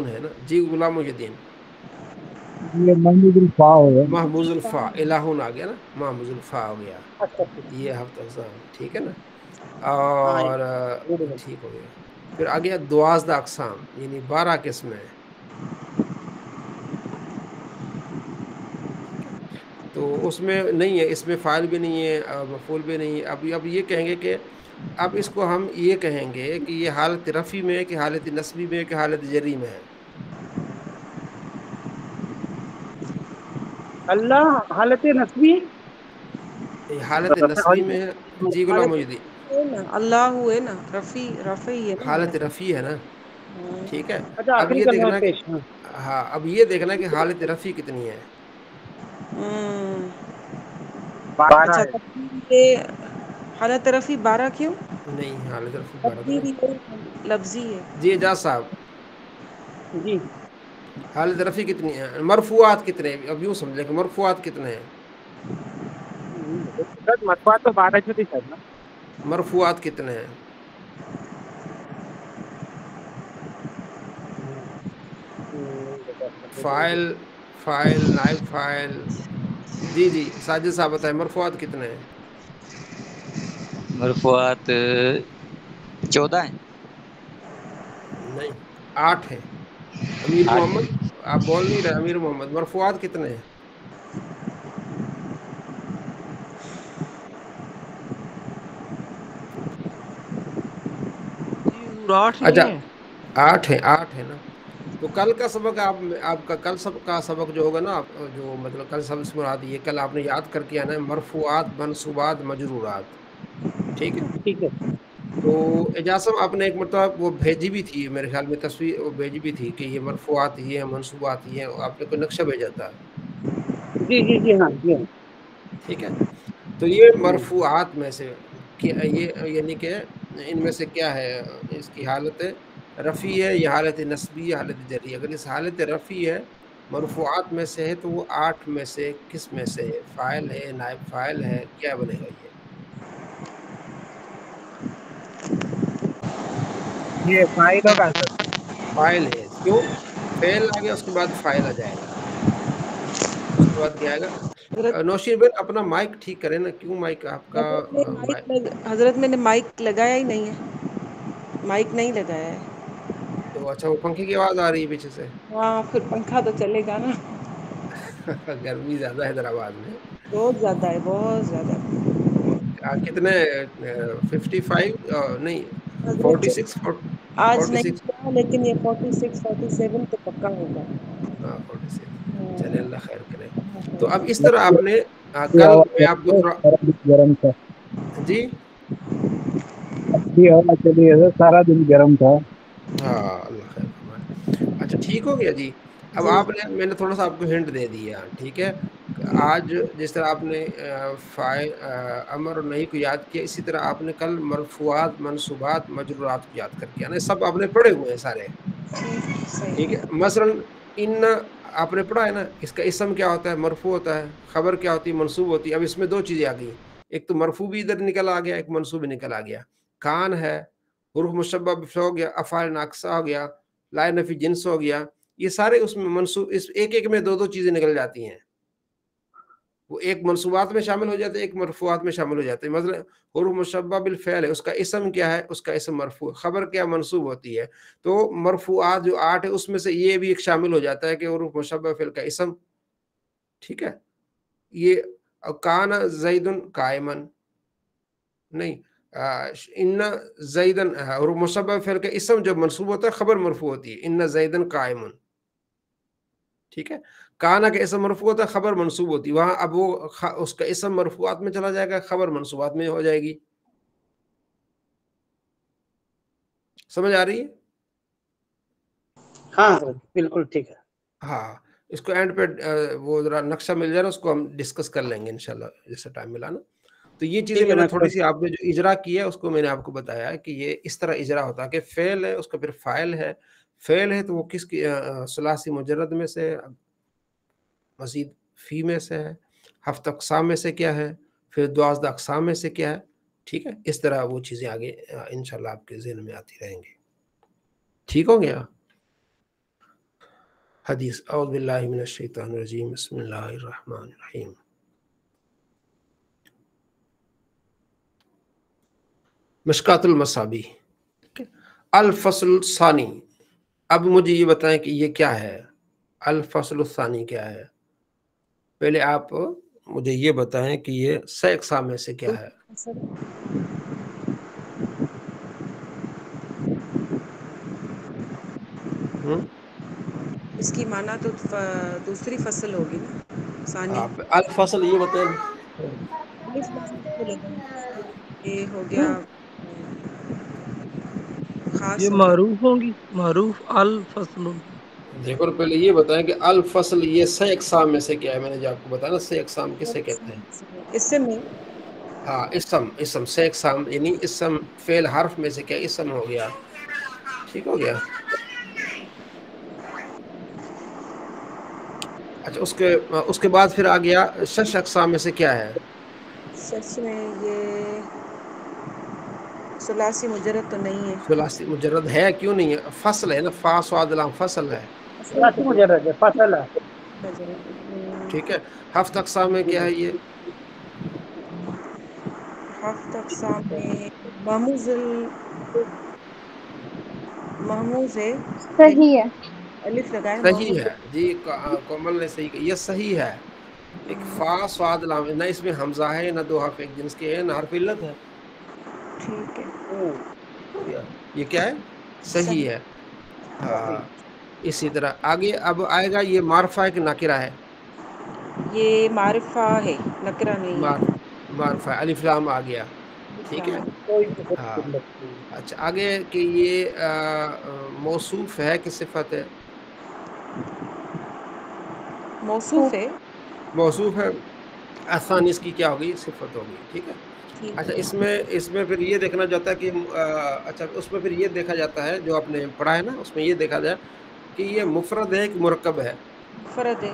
Speaker 2: ہے نا. جی غلام محی الدین.
Speaker 7: یہ محمود الفا ہو گیا.
Speaker 2: محموز الفا، الہن آ گیا نا، محموز الفا ہو گیا. یہ ہفت اقسام. ٹھیک ہے نا. اور ٹھیک ہو گیا. پھر آ گیا 12 اقسام یعنی 12 قسمیں. تو اس میں نہیں ہے، اس میں فاعل بھی نہیں ہے، مفعول بھی نہیں ہے. اب یہ کہیں گے کہ اب اس کو ہم یہ کہیں گے کہ یہ حالت رفعی میں ہے کہ حالت نصبی میں ہے کہ حالت جری میں ہے.
Speaker 5: اللہ حالت نصبی.
Speaker 2: یہ حالت نصبی میں ہے. جی غلام محی الدین.
Speaker 4: اللہ ہوئے نا، رفعی ہے نا.
Speaker 2: حالت رفعی ہے نا. ٹھیک ہے.
Speaker 5: اچھا
Speaker 2: اب
Speaker 5: آخری
Speaker 2: یہ
Speaker 5: کلمہ
Speaker 2: دیکھنا کہ
Speaker 5: پیش.
Speaker 2: ہاں، اب یہ دیکھنا کہ حالت رفعی کتنی ہے.
Speaker 4: اچھا یہ حالت رفعی 12 کیوں؟
Speaker 2: نہیں، حالت رفعی 12 تو نہیں.
Speaker 4: لفظی ہے.
Speaker 2: جی اعجاز صاحب،
Speaker 5: جی
Speaker 2: حالت رفعی کتنی ہے؟ مرفوعات کتنے ہیں؟ اب یوں سمجھیں کہ مرفوعات کتنے ہیں؟
Speaker 7: مرفوعات تو 12 جو تھی سر نا.
Speaker 2: مرفوعات کتنے ہیں؟ فاعل، نائب فاعل. جی جی ساجد صاحب بتائیں مرفوعات کتنے ہیں؟
Speaker 6: مرفوعات 14 ہیں.
Speaker 2: نہیں، 8 ہیں. امیر
Speaker 6: 8
Speaker 2: محمد آپ بول نہیں رہے. امیر محمد مرفوعات کتنے ہیں؟ اچھا 8 ہیں. 8 ہے نا. تو کل کا سبق آپ کا کل کا سبق جو ہوگا نا، جو مطلب کل سبق سے مراد یہ کل آپ نے یاد کر کے آنا ہے مرفوعات، منصوبات، مجرورات. ٹھیک ہے.
Speaker 5: ٹھیک ہے.
Speaker 2: تو اعجاز صاحب آپ نے ایک مرتبہ وہ بھیجی بھی تھی میرے خیال میں تصویر، وہ بھیجی بھی تھی کہ یہ مرفوعات یہ ہیں، منصوبات یہ ہیں. آپ نے کوئی نقشہ بھیجا تھا.
Speaker 5: جی جی جی ہاں جی ہاں.
Speaker 2: ٹھیک ہے. تو یہ مرفوعات میں سے یہ یعنی کہ ان میں سے کیا ہے؟ اس کی حالت رفعی ہے یا حالت نصبی یا حالت جری؟ اگر اس حالت رفعی ہے، مرفوعات میں سے ہے، تو وہ 8 میں سے کس میں سے ہے؟ فاعل ہے، نائب فاعل ہے، کیا بنے گا؟
Speaker 7: یہ فائل ہوگا سر.
Speaker 2: فاعل ہے. کیوں؟ فعل آ گیا، اس کے بعد فاعل آ جائے گا. اس کے بعد کیا آئے گا؟ نوشین بھائی اپنا مائک ٹھیک کریں نا. کیوں مائک آپ کا
Speaker 4: حضرت میں نے مائک لگایا ہی نہیں ہے. مائک نہیں لگایا ہے.
Speaker 2: تو اچھا، وہ پنکھے کی آواز آ رہی ہے پیچھے سے.
Speaker 4: ہاں پھر پنکھا تو چلے گا نا.
Speaker 2: گرمی زیادہ ہے حیدرآباد میں.
Speaker 4: بہت زیادہ ہے، بہت زیادہ.
Speaker 2: کتنے 55 نہیں
Speaker 4: حضرت
Speaker 2: 46
Speaker 4: آج نہیں
Speaker 2: 46
Speaker 4: کیا، لیکن یہ 46 47 تو پکا ہوگا.
Speaker 2: 46. چلے اللہ خیر کرے. تو اب اس طرح آپ نے کل میں آپ کو تھوڑا
Speaker 7: گرم تھا
Speaker 2: جی
Speaker 7: چلیے سارا دن گرم تھا.
Speaker 2: ہاں اللہ خیر فرمائے. اچھا ٹھیک ہو گیا جی. اب آپ نے میں نے تھوڑا سا آپ کو ہنٹ دے دیا. ٹھیک ہے. آج جس طرح آپ نے فاعل، امر اور نہی کو یاد کیا، اسی طرح آپ نے کل مرفوعات، منصوبات، مجرورات کو یاد کر کے آنا. سب آپ نے پڑھے ہوئے ہیں سارے. ٹھیک ہے. مثلاً ان آپ نے پڑھا ہے نا، اس کا اسم کیا ہوتا ہے؟ مرفوع ہوتا ہے. خبر کیا ہوتی ہے؟ منصوب ہوتی ہے. اب اس میں دو چیزیں آ گئی، ایک تو مرفوع بھی ادھر نکل آ گیا، ایک منصوب بھی نکل آ گیا. کان ہے، حروف مشبہ ہو گیا، افعال ناقصہ ہو گیا، لا نفی جنس ہو گیا، یہ سارے اس میں منصوب، اس ایک ایک میں دو دو چیزیں نکل جاتی ہیں. وہ ایک منصوبات میں شامل ہو جاتے ہیں، ایک مرفوعات میں شامل ہو جاتے ہیں. مثلا حروف مشبہ بالفعل ہے، اس کا اسم کیا ہے؟ اس کا اسم مرفوع. خبر کیا؟ منصوب ہوتی ہے. تو مرفوعات جو 8 ہے اس میں سے یہ بھی ایک شامل ہو جاتا ہے کہ حروف مشبہ فعل کا اسم. ٹھیک ہے. یہ کان زیدن قائمن نہیں، ان زیدن حروف مشبہ فعل کا اسم جب منصوب ہوتا ہے خبر مرفوع ہوتی ہے. ان زیدن قائمن. ٹھیک ہے. کانا کا اسم مرفوع ہوتا ہے، خبر منصوب ہوتی ہے. وہاں اب وہ اس کا اسم مرفوعات میں چلا جائے گا، خبر منصوبات میں ہو جائے گی. سمجھ آ رہی ہے؟
Speaker 5: ہاں حضرت بالکل ٹھیک ہے.
Speaker 2: ہاں، اس کو اینڈ پہ وہ ذرا نقشہ مل جائے نا، اس کو ہم ڈسکس کر لیں گے انشاءاللہ جیسے ٹائم ملا نا. تو یہ چیزیں
Speaker 5: ٹھیک ہے.
Speaker 2: میں نے
Speaker 5: میں
Speaker 2: تھوڑی سی آپ نے جو اجرا کی ہے اس کو میں نے آپ کو بتایا ہے کہ یہ اس طرح اجرا ہوتا ہے کہ فعل ہے، اس کا پھر فاعل ہے. فعل ہے تو وہ کس کی ثلاثی مجرد میں سے، مزید فی میں سے ہے، ہفت اقسام میں سے کیا ہے، پھر 12 اقسام میں سے کیا ہے. ٹھیک ہے. اس طرح وہ چیزیں آگے انشاءاللہ آپ کے ذہن میں آتی رہیں گی. ٹھیک ہو گیا؟ حدیث. اعوذ باللہ من الشیطان الرجیم، بسم اللہ الرحمن الرحیم. مشکات المصابیح. الفصل الثانی. اب مجھے یہ بتائیں کہ یہ کیا ہے؟ الفصل الثانی کیا ہے؟ پہلے آپ مجھے یہ بتائیں کہ یہ 6 اقسام میں سے کیا ہے؟
Speaker 4: اس کی معنی تو دوسری فصل ہوگی نا، ثانی.
Speaker 2: الفصل یہ بتائیں.
Speaker 4: یہ ہو گیا خاص
Speaker 8: یہ
Speaker 4: ہو گیا.
Speaker 8: معروف ہوں گی، معروف الفصل.
Speaker 2: دیکھو پہلے یہ بتائیں کہ الفصل یہ 6 اقسام میں سے کیا ہے؟ میں نے جو آپ کو بتایا نا 6 اقسام کسے کہتے ہیں؟
Speaker 4: اسم میں
Speaker 2: ہاں، اسم 6 اقسام، یعنی اسم فعل حرف میں سے کیا اسم ہو گیا. ٹھیک ہو گیا. اچھا، اس کے بعد پھر آ گیا 6 اقسام میں سے کیا ہے؟
Speaker 4: سچ میں یہ ثلاثی مجرد تو نہیں ہے.
Speaker 2: ثلاثی مجرد ہے، کیوں نہیں ہے؟ فصل ہے نا، فا صاد لام فصل ہے.
Speaker 5: ثلاثی مجرد ہے، فصل ہے.
Speaker 2: ٹھیک ہے. ہفت اقسام میں کیا ہے یہ؟
Speaker 4: ہفت اقسام میں محموز ہے.
Speaker 1: صحیح ہے.
Speaker 4: الف لگائے
Speaker 2: صحیح
Speaker 4: محموز.
Speaker 2: ہے جی، کومل نے صحیح کہا، یہ صحیح ہے. ایک فا صاد لام، نہ اس میں حمزہ ہے، نہ 2 حرف ایک جنس کے ہیں، نہ حرف علت ہے.
Speaker 4: ٹھیک ہے.
Speaker 2: یہ کیا ہے؟ صحیح ہے. ہاں. اسی طرح آگے اب آئے گا یہ معرفہ ہے کہ ناکرہ ہے؟
Speaker 4: یہ معرفہ ہے، نکرہ نہیں ہے.
Speaker 2: معرفہ ہے. الف لام آ گیا. ٹھیک ہے. ہاں. اچھا، آگے کہ یہ موصوف ہے کہ صفت ہے؟
Speaker 4: موصوف ہے.
Speaker 2: موصوف ہے. آسان اس کی کیا ہوگی؟ صفت ہوگی. ٹھیک ہے. اچھا، اس میں پھر یہ دیکھنا جاتا ہے کہ اچھا اس میں پھر یہ دیکھا جاتا ہے جو آپ نے پڑھا ہے نا، اس میں یہ دیکھا جائے کہ یہ مفرد ہے کہ مرکب ہے؟
Speaker 4: مفرد ہے.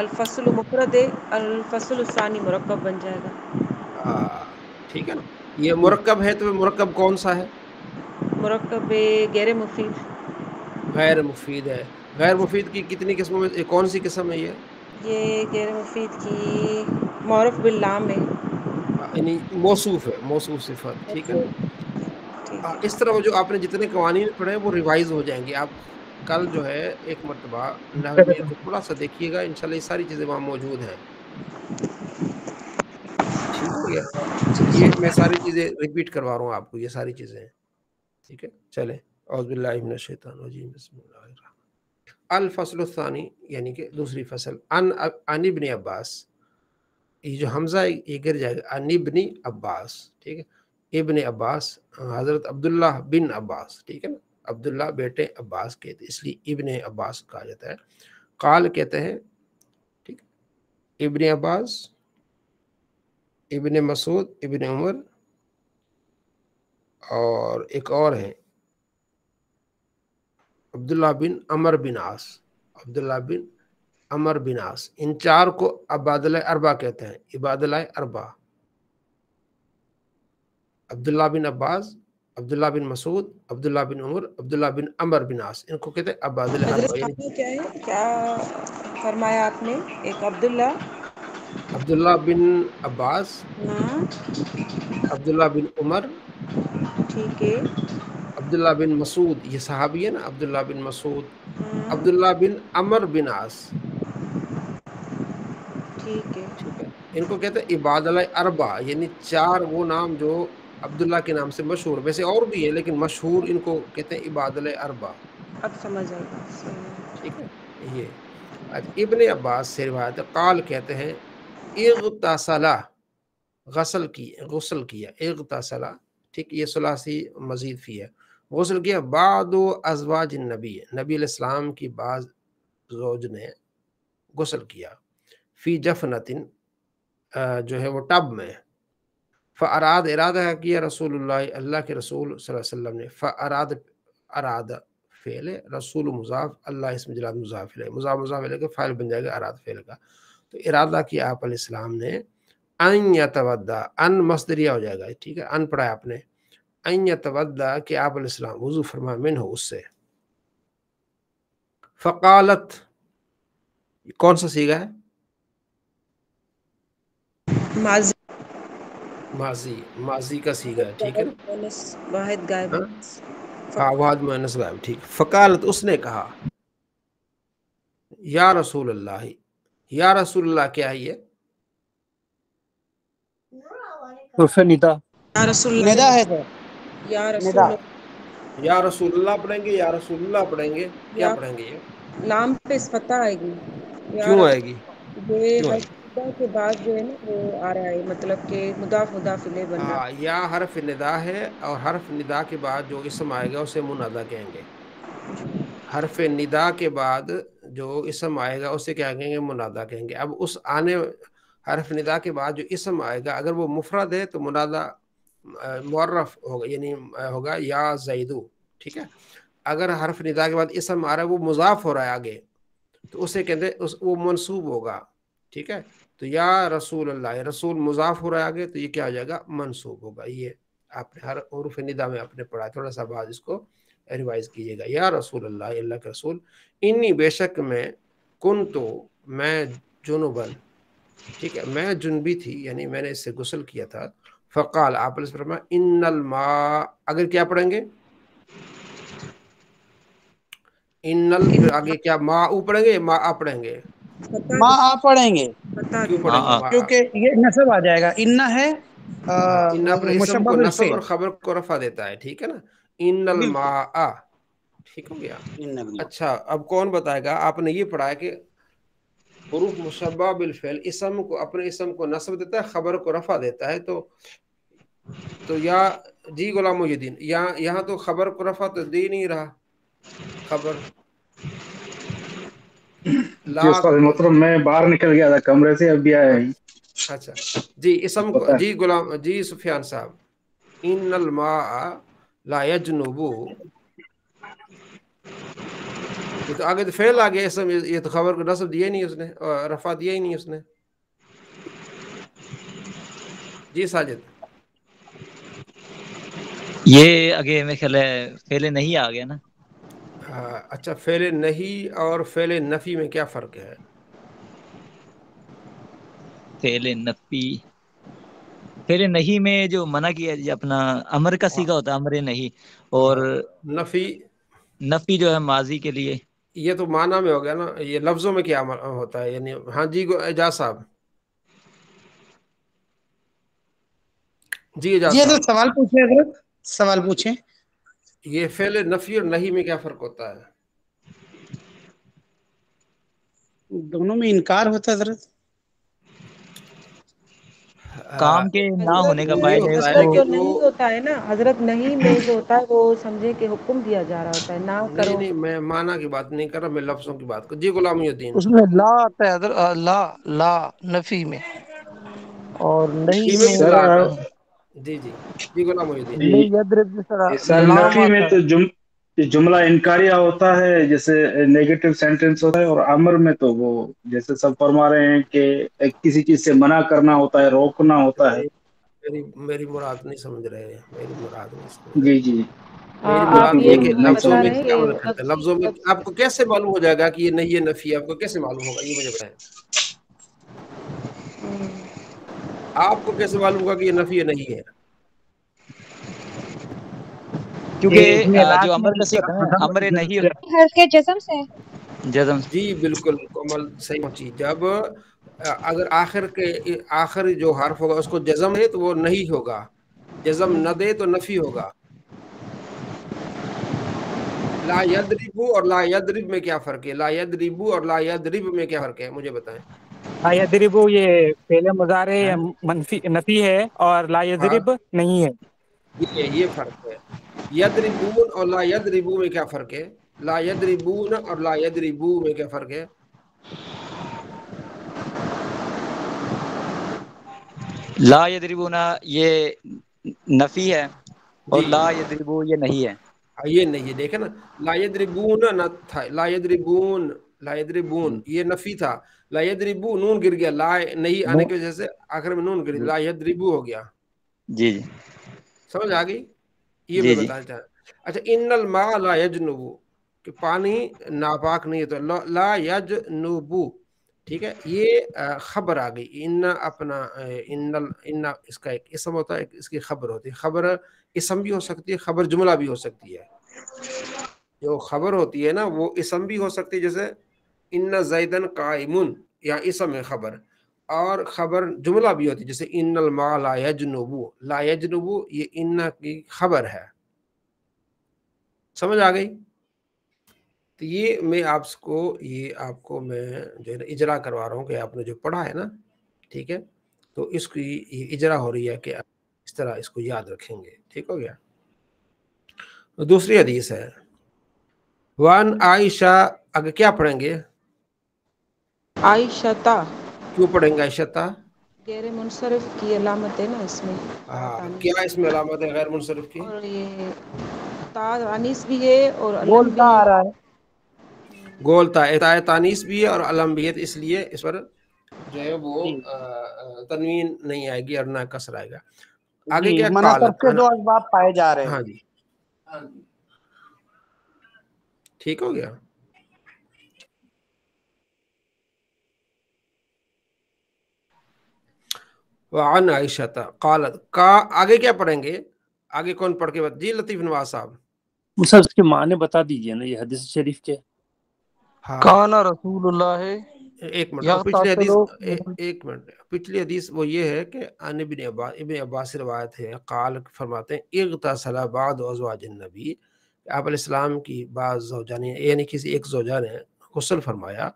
Speaker 4: الفصل مفرد ہے، الفصل الثانی مرکب بن جائے گا.
Speaker 2: ٹھیک ہے نا. یہ مرکب ہے تو مرکب کون سا ہے؟
Speaker 4: مرکب غیر مفید.
Speaker 2: غیر مفید ہے. غیر مفید کی کتنی قسموں میں کون سی قسم ہے یہ؟
Speaker 4: یہ غیر مفید کی معرف باللام ہے.
Speaker 2: یعنی موصوف ہے، موصوف صفت. ٹھیک ہے نا.
Speaker 4: ٹھیک ہے.
Speaker 2: اس طرح جو آپ نے جتنے قوانین پڑھے ہیں وہ ریوائز ہو جائیں گے. آپ کل جو ہے ایک مرتبہ نحو میر کو تھوڑا سا دیکھیے گا، انشاءاللہ یہ ساری چیزیں وہاں موجود ہیں. ٹھیک ہو گیا. یہ میں ساری چیزیں ریپیٹ کروا رہا ہوں آپ کو، یہ ساری چیزیں. ٹھیک ہے. چلیں. اعوذ باللہ من الشیطان الرجیم، بسم اللہ الرحمن الرحیم. الفصل الثانی یعنی کہ دوسری فصل. ان ابن عباس، یہ جو حمزہ یہ گر جائے گا، ان ابن عباس. ٹھیک ہے. ابن عباس حضرت عبداللہ بن عباس. ٹھیک ہے نا. عبداللہ بیٹے عباس کہتے، اس لیے ابن عباس کہا جاتا ہے. قال کہتے ہیں. ٹھیک. ابن عباس، ابن مسعود، ابن عمر، اور ایک اور ہیں عبداللہ بن عمر بن عاص، عبداللہ بن عمر بن عاص، ان چار کو عبادلہ اربع کہتے ہیں، عبادلہ اربع، عبداللہ بن عباس، عبداللہ بن مسعود، عبداللہ بن عمر، عبداللہ بن عمر بن عاص، ان کو کہتے ہیں عبادلہ
Speaker 4: حضرت
Speaker 2: اربع، یعنی
Speaker 4: آپ کیا ہے، کیا فرمایا آپ نے؟ ایک عبداللہ،
Speaker 2: عبداللہ بن عباس،
Speaker 4: ہاں
Speaker 2: عبداللہ بن عمر،
Speaker 4: ٹھیک ہے،
Speaker 2: عبداللہ بن مسعود، یہ صحابی ہے نا، عبداللہ بن مسعود،
Speaker 4: ہاں
Speaker 2: عبداللہ بن عمر بن عاص،
Speaker 4: ٹھیک ہے،
Speaker 2: ٹھیک ہے، ان کو کہتے ہیں عبادلہ اربع، یعنی چار وہ نام جو عبداللہ کے نام سے مشہور، ویسے اور بھی ہے لیکن مشہور ان کو کہتے ہیں عبادلہ اربع،
Speaker 4: اب سمجھ آئی بات، صحیح۔
Speaker 2: ٹھیک ہے یہ۔ اچھا، ابن عباس سے روایت ہے، قال کہتے ہیں اغتسلا، غسل کیا، اغتسلا، ٹھیک، یہ ثلاثی مزید فی ہے، غسل کیا بعد ازواج النبی، نبی علیہ السلام کی بعض زوج نے غسل کیا، فی جفنتن، جو ہے وہ ٹب میں، فاراد، ارادہ کیا رسول اللہ، اللہ کے رسول صلی اللہ علیہ وسلم نے، فاراد، اراد فعل، رسول مضاف، اللہ اسم جلال مضاف الیہ، مضاف الیہ کا فاعل بن جائے گا اراد فعل کا، تو ارادہ کیا آپ علیہ السلام نے، ان یتودع، ان مصدریہ ہو جائے گا، ٹھیک ہے، ان پڑھا آپ نے، ان یتودع کہ آپ علیہ السلام وضو فرمائے، منہ، اس سے، فقالت، کون سا صیغہ ہے؟
Speaker 4: ماضی،
Speaker 2: ماضی کا صیغہ ہے، ٹھیک ہے نا،
Speaker 4: واحد غائب،
Speaker 2: ہاں ہاں، واحد مؤنث غائب، ٹھیک، فقالت، اس نے کہا، یا رسول اللہ، یا رسول اللہ کیا ہے یہ؟
Speaker 3: حرف ندا،
Speaker 4: یا رسول
Speaker 5: ندا
Speaker 4: اللہ،
Speaker 5: ہے سر،
Speaker 4: یا رسول
Speaker 5: ندا،
Speaker 4: اللہ،
Speaker 2: یا رسول اللہ پڑھیں گے، یا رسول اللہ پڑھیں گے، کیا
Speaker 4: یا
Speaker 2: پڑھیں گے یہ؟
Speaker 4: لام پہ فتح آئے گی، یا
Speaker 2: کیوں آئے گی؟
Speaker 4: رسول، یہ
Speaker 2: کیوں آئے گی؟
Speaker 4: حرف کے بعد جو ہے نا وہ آ رہا ہے، مطلب کہ مضاف مضاف الیہ بن رہا ہے۔
Speaker 2: یا حرف ندا ہے، اور حرف ندا کے بعد جو اسم آئے گا اسے منادا کہیں گے، حرف ندا کے بعد جو اسم آئے گا اسے کیا کہیں گے؟ منادا کہیں گے۔ اب اس آنے حرف ندا کے بعد جو اسم آئے گا اگر وہ مفرد ہے تو منادا معرف ہوگا، یعنی ہوگا یا زیدو، ٹھیک ہے۔ اگر حرف ندا کے بعد اسم آ رہا ہے وہ مضاف ہو رہا ہے آگے تو اسے کہتے ہیں وہ منصوب ہوگا، ٹھیک ہے۔ تو یا رسول اللہ، رسول مضاف ہو رہا ہے آگے تو یہ کیا ہو جائے گا؟ منصوب ہوگا۔ یہ آپ نے ہر حروف ندا میں آپ نے پڑھا، تھوڑا سا بعد اس کو ریوائز کیجیے گا۔ یا رسول اللہ، اللہ کے رسول، انی بے شک میں، کنتو میں، جنوبن، ٹھیک ہے، میں جنبی تھی، یعنی میں نے اس سے غسل کیا تھا۔ فقال، آپ نے فرمایا، ان الماء، اگر کیا پڑھیں گے؟ پھر آگے کیا ماء پڑھیں گے، ماء پڑھیں گے؟
Speaker 5: ماں آپ پڑھیں گے
Speaker 2: کیوں پڑھیں گے ماء؟
Speaker 5: کیونکہ یہ نصب آ جائے گا، انہ ہے
Speaker 2: ان اپنے اسم
Speaker 5: مشبہ
Speaker 2: کو نصب
Speaker 5: بالفعل،
Speaker 2: اور خبر کو رفع دیتا ہے، ٹھیک ہے نا، ان
Speaker 5: بالکل،
Speaker 2: الماء، ٹھیک ہو گیا۔ اچھا، اب کون بتائے گا؟ آپ نے یہ پڑھا ہے کہ حروف مشبہ بالفعل اسم کو، اپنے اسم کو نصب دیتا ہے، خبر کو رفع دیتا ہے، تو یا جی غلام محی الدین، یہاں تو خبر کو رفع تو دے نہیں رہا، خبر
Speaker 9: جی استاد محترم، میں باہر نکل گیا تھا کمرے سے، اب بھی آیا ہی۔
Speaker 2: اچھا جی، اسم کو، جی غلام، جی سفیان صاحب، ان الماء لا یجنب، یہ تو آگے تو فعل آ گیا، اسم، یہ تو خبر کو نصب دیا ہی نہیں اس نے، رفع دیا ہی نہیں اس نے۔ جی ساجد،
Speaker 6: یہ آگے میں خیال ہے فعل نہیں آ گیا نا۔
Speaker 2: اچھا، فعل نہیں اور فعل نفی میں کیا فرق ہے؟
Speaker 6: فعل نفی، فعل نہیں میں جو منع کیا جی اپنا امر کا صیغہ ہوتا ہے، امر نہیں، اور نفی جو ہے ماضی کے لیے۔
Speaker 2: یہ تو معنی میں ہو گیا نا، یہ لفظوں میں کیا ہوتا ہے؟ یعنی ہاں جی اعجاز صاحب، جی اعجاز
Speaker 5: جی
Speaker 2: صاحب،
Speaker 5: حضرت سوال پوچھیں، حضرت سوال پوچھیں۔
Speaker 2: یہ فعل نفی اور نہیں میں کیا فرق ہوتا ہے؟
Speaker 5: دونوں میں انکار ہوتا ہے حضرت،
Speaker 6: کام کے نہ ہونے کا باعث ہے اس
Speaker 4: حضرت
Speaker 6: کو۔
Speaker 4: جو نہیں ہوتا ہے نا حضرت، نہیں میں جو ہوتا ہے وہ سمجھے کہ حکم دیا جا رہا ہوتا ہے، نہ کرو۔
Speaker 2: نہیں، میں معنی کی بات نہیں کر رہا، میں لفظوں کی بات کر۔ جی غلام محی الدین،
Speaker 8: اس میں لا آتا ہے حضرت، لا نفی میں، اور نہیں میں
Speaker 9: سر
Speaker 2: جی غلام محی الدین،
Speaker 8: لے یدرب جس طرح
Speaker 9: سر
Speaker 8: لام
Speaker 9: نفی میں
Speaker 8: آتا
Speaker 9: تو
Speaker 8: ہے۔
Speaker 9: جملہ انکاریہ ہوتا ہے جیسے نیگیٹو سینٹینس ہوتا ہے، اور امر میں تو وہ جیسے سب فرما رہے ہیں کہ کسی چیز سے منع کرنا ہوتا ہے، روکنا ہوتا ہے۔
Speaker 2: میری مراد نہیں سمجھ رہے ہیں، میری مراد نہیں سمجھ رہے۔
Speaker 9: جی جی
Speaker 2: میری
Speaker 4: آپ
Speaker 2: مراد
Speaker 9: بالکل
Speaker 4: یہ
Speaker 2: یہ کہ
Speaker 9: بالکل نہیں
Speaker 2: لفظوں
Speaker 4: بتا
Speaker 2: میں
Speaker 9: سمجھ
Speaker 4: رہے ہیں
Speaker 2: کیا
Speaker 4: کہ
Speaker 2: فرق کرتا ہے، لفظوں میں آپ کو کیسے معلوم ہو جائے گا کہ یہ نہیں یہ نفی ہے؟ آپ کو کیسے معلوم ہوگا، یہ مجھے بتائیں۔ آپ کو کیسے معلوم ہوگا کہ یہ نفی نہیں ہے؟
Speaker 6: کیونکہ
Speaker 7: اس میں
Speaker 6: جو
Speaker 7: لازمی
Speaker 6: امر کا صیغہ ہے نا، امر نہیں
Speaker 10: حرف کے جزم سے
Speaker 6: جزم
Speaker 2: جی بالکل کمل صحیح پہنچی۔ جب اگر آخر جو حرف ہوگا اس کو جزم ہے تو وہ نہیں ہوگا، جزم نہ دے تو نفی ہوگا۔ لا یضربو اور لا یضرب میں کیا فرق ہے؟ لا یضربو اور لا یضرب میں کیا فرق ہے، مجھے بتائیں۔
Speaker 7: لا یضربو یہ فعل مضارع منفی نفی ہے، اور لا
Speaker 2: ہاں
Speaker 7: یضرب نہیں ہے۔
Speaker 2: یہ فرق ہے۔ یضربون اور لا یضربو میں کیا فرق ہے؟ لا یضربون اور لا یضربو میں کیا فرق ہے؟
Speaker 6: لا یضربون یہ نفی ہے، اور
Speaker 2: جی
Speaker 6: لا یضربو یہ نہیں ہے۔
Speaker 2: یہ نہیں ہے، دیکھیں نا، لا یضربون نہ تھا، لا یضربون، لا یضربون یہ نفی تھا، لا یضربو نون گر گیا، لا نہیں آنے کی وجہ سے آخر میں نون گری، لا یضربو ہو گیا۔
Speaker 6: جی جی
Speaker 2: سمجھ آ گئی؟ یہ میں
Speaker 6: جی جی
Speaker 2: بتانا چاہتا۔ اچھا، ان الماء لا یجنبو کہ پانی ناپاک نہیں ہے، تو لا یجنبو، ٹھیک ہے، یہ خبر آ گئی۔ ان اپنا ان اس کا ایک اسم ہوتا ہے، اس کی خبر ہوتی ہے۔ خبر اسم بھی ہو سکتی ہے، خبر جملہ بھی ہو سکتی ہے۔ جو خبر ہوتی ہے نا وہ اسم بھی ہو سکتی ہے، جیسے ان زیدن قائمن، یا اسم ہے خبر، اور خبر جملہ بھی ہوتی ہے، جیسے ان الماء لا یجنبو، لا یجنبو یہ ان کی خبر ہے۔ سمجھ آ گئی؟ تو یہ میں آپ کو میں جو ہے اجرا کروا رہا ہوں کہ آپ نے جو پڑھا ہے نا، ٹھیک ہے، تو اس کی یہ اجرا ہو رہی ہے کہ آپ اس طرح اس کو یاد رکھیں گے، ٹھیک ہو گیا۔ دوسری حدیث ہے وان عائشہ، اگر کیا پڑھیں گے؟
Speaker 4: عائشہ،
Speaker 2: کیوں پڑھیں گے عائشہ؟
Speaker 4: غیر منصرف کی علامت ہے نا اس میں،
Speaker 2: کیا اس میں علامت ہے غیر منصرف کی؟
Speaker 4: اور یہ تا انیس بھی ہے اور علم بھی
Speaker 7: بولتا
Speaker 4: ہے۔
Speaker 7: آ رہا ہے،
Speaker 2: گولتا اطاع تانیس بھی ہے اور علم بھی ہے، اس لیے اس پر جو ہے وہ
Speaker 7: جی
Speaker 2: تنوین نہیں آئے گی اور نہ کسر آئے گا۔ آگے
Speaker 7: جی،
Speaker 2: کیا؟
Speaker 7: مناصب
Speaker 2: قالت،
Speaker 7: کے دو اسباب پائے جا رہے ہیں۔
Speaker 2: ہاں جی ٹھیک ہو گیا۔ وعن عائشہ قالت، کا آگے کیا پڑھیں گے؟ آگے کون پڑھ کے جی لطیف نواز صاحب؟
Speaker 3: سر اس کے معنی بتا دیجئے نا، یہ حدیث شریف کے۔
Speaker 2: ہاں
Speaker 8: کان رسول اللہ
Speaker 2: ایک منٹ، اور پچھلی حدیث
Speaker 8: یغتسل
Speaker 2: ایک منٹ، پچھلی حدیث وہ یہ ہے کہ عن ابن عباس سے روایت ہے، قال فرماتے ہیں اغتسل بعض ازواج النبی، آپ علیہ السلام کی بعض زوجان یعنی کسی ایک زوجہ نے غسل فرمایا،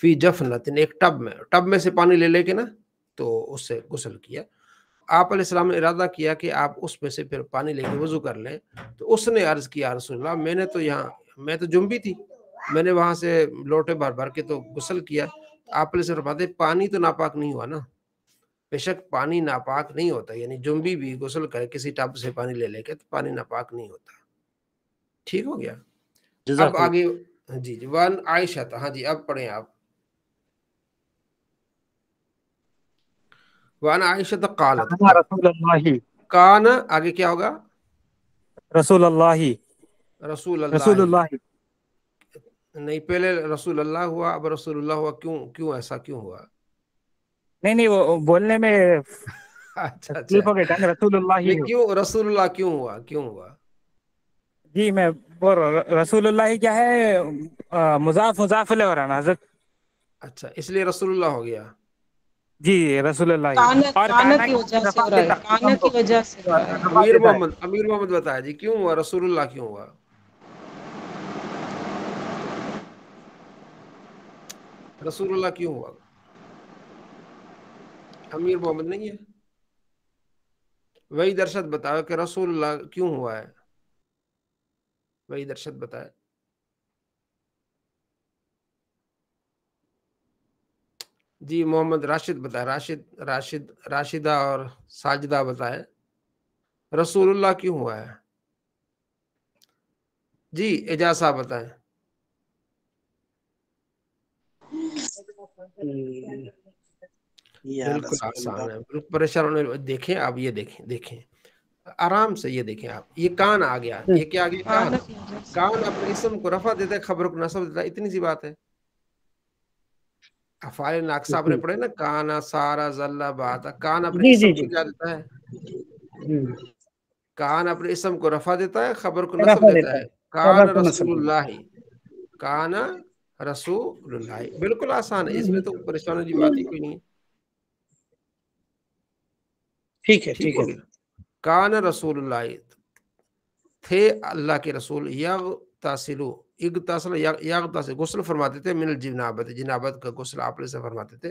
Speaker 2: فی جفنۃ ایک ٹب میں سے پانی لے کے نا، تو اس سے غسل کیا۔ آپ علیہ السلام نے ارادہ کیا کہ آپ اس میں سے پھر پانی لے کے وضو کر لیں، تو اس نے عرض کیا رسول اللہ میں تو جنبی تھی، میں نے وہاں سے لوٹے بھر کے تو غسل کیا۔ آپ علیہ السلام فرماتے پانی تو ناپاک نہیں ہوا نا، بے شک پانی ناپاک نہیں ہوتا، یعنی جنبی بھی غسل کرے کسی ٹب سے پانی لے کے تو پانی ناپاک نہیں ہوتا، ٹھیک ہو گیا۔ اب
Speaker 3: جزاک اللہ۔
Speaker 2: آگے جی وان عائشہ، ہاں جی اب پڑھیں آپ۔ وان عائشہ قالت،
Speaker 7: کانا رسول اللہ،
Speaker 2: کان آگے کیا ہوگا؟
Speaker 7: رسول اللہ،
Speaker 2: رسول
Speaker 7: رسول
Speaker 2: اللہ،
Speaker 7: اللہ۔
Speaker 2: نہیں پہلے رسول اللہ ہوا، اب رسول اللہ ہوا، کیوں ایسا کیوں ہوا؟
Speaker 7: نہیں وہ بولنے میں
Speaker 2: اچھا
Speaker 7: تکلیف ہو گئی تھا، رسول اللہ
Speaker 2: نہیں
Speaker 7: ہو۔
Speaker 2: کیوں رسول اللہ کیوں ہوا؟
Speaker 7: جی میں بول رہا ہوں، رسول اللہ کیا ہے، مضاف علیہ ہو رہا ہے نا حضرت،
Speaker 2: اچھا اس لیے رسول اللہ ہو گیا۔
Speaker 7: جی رسول اللہ، اور
Speaker 4: کانا کی وجہ سے ہو رہا ہے، کانا کی وجہ سے ہو رہا ہے۔
Speaker 2: امیر محمد بتایا جی کیوں ہوا، رسول اللہ کیوں ہوا؟ رسول اللہ کیوں ہوا؟ امیر محمد نہیں ہے؟ وہی درشد بتاؤ کہ رسول اللہ کیوں ہوا ہے، وہی درشد بتائے۔ جی محمد راشد بتائے، راشدہ اور ساجدہ بتائے رسول اللہ کیوں ہوا ہے۔ جی اعجاز صاحب بتائیں. بالکل آسان ہے، بالکل پریشان ہونے. دیکھیں آپ، یہ دیکھیں آرام سے، یہ دیکھیں آپ، یہ کان آ گیا، یہ کیا آ گیا؟ کان. کان اپنے اسم کو رفع دیتا ہے، خبر کو نصب دیتا ہے، اتنی سی بات ہے. افعال ناقصہ آپ نے پڑھے نا، کانا، سارا، ذلہ، بات. کان اپنے اسم کو کیا دیتا ہے؟ کان اپنے اسم کو رفع دیتا ہے، خبر کو نصب دیتا ہے. کان رسول اللہ، کان رسول اللہ. بالکل آسان ہے، اس میں تو پریشانی کی بات ہی کوئی نہیں ہے. ٹھیک ہو گیا. کان رسول اللہ، تھے اللہ کے رسول، یغتسل غسل فرماتے تھے، من الجنابت، جنابت کا غسل آپ سے فرماتے تھے.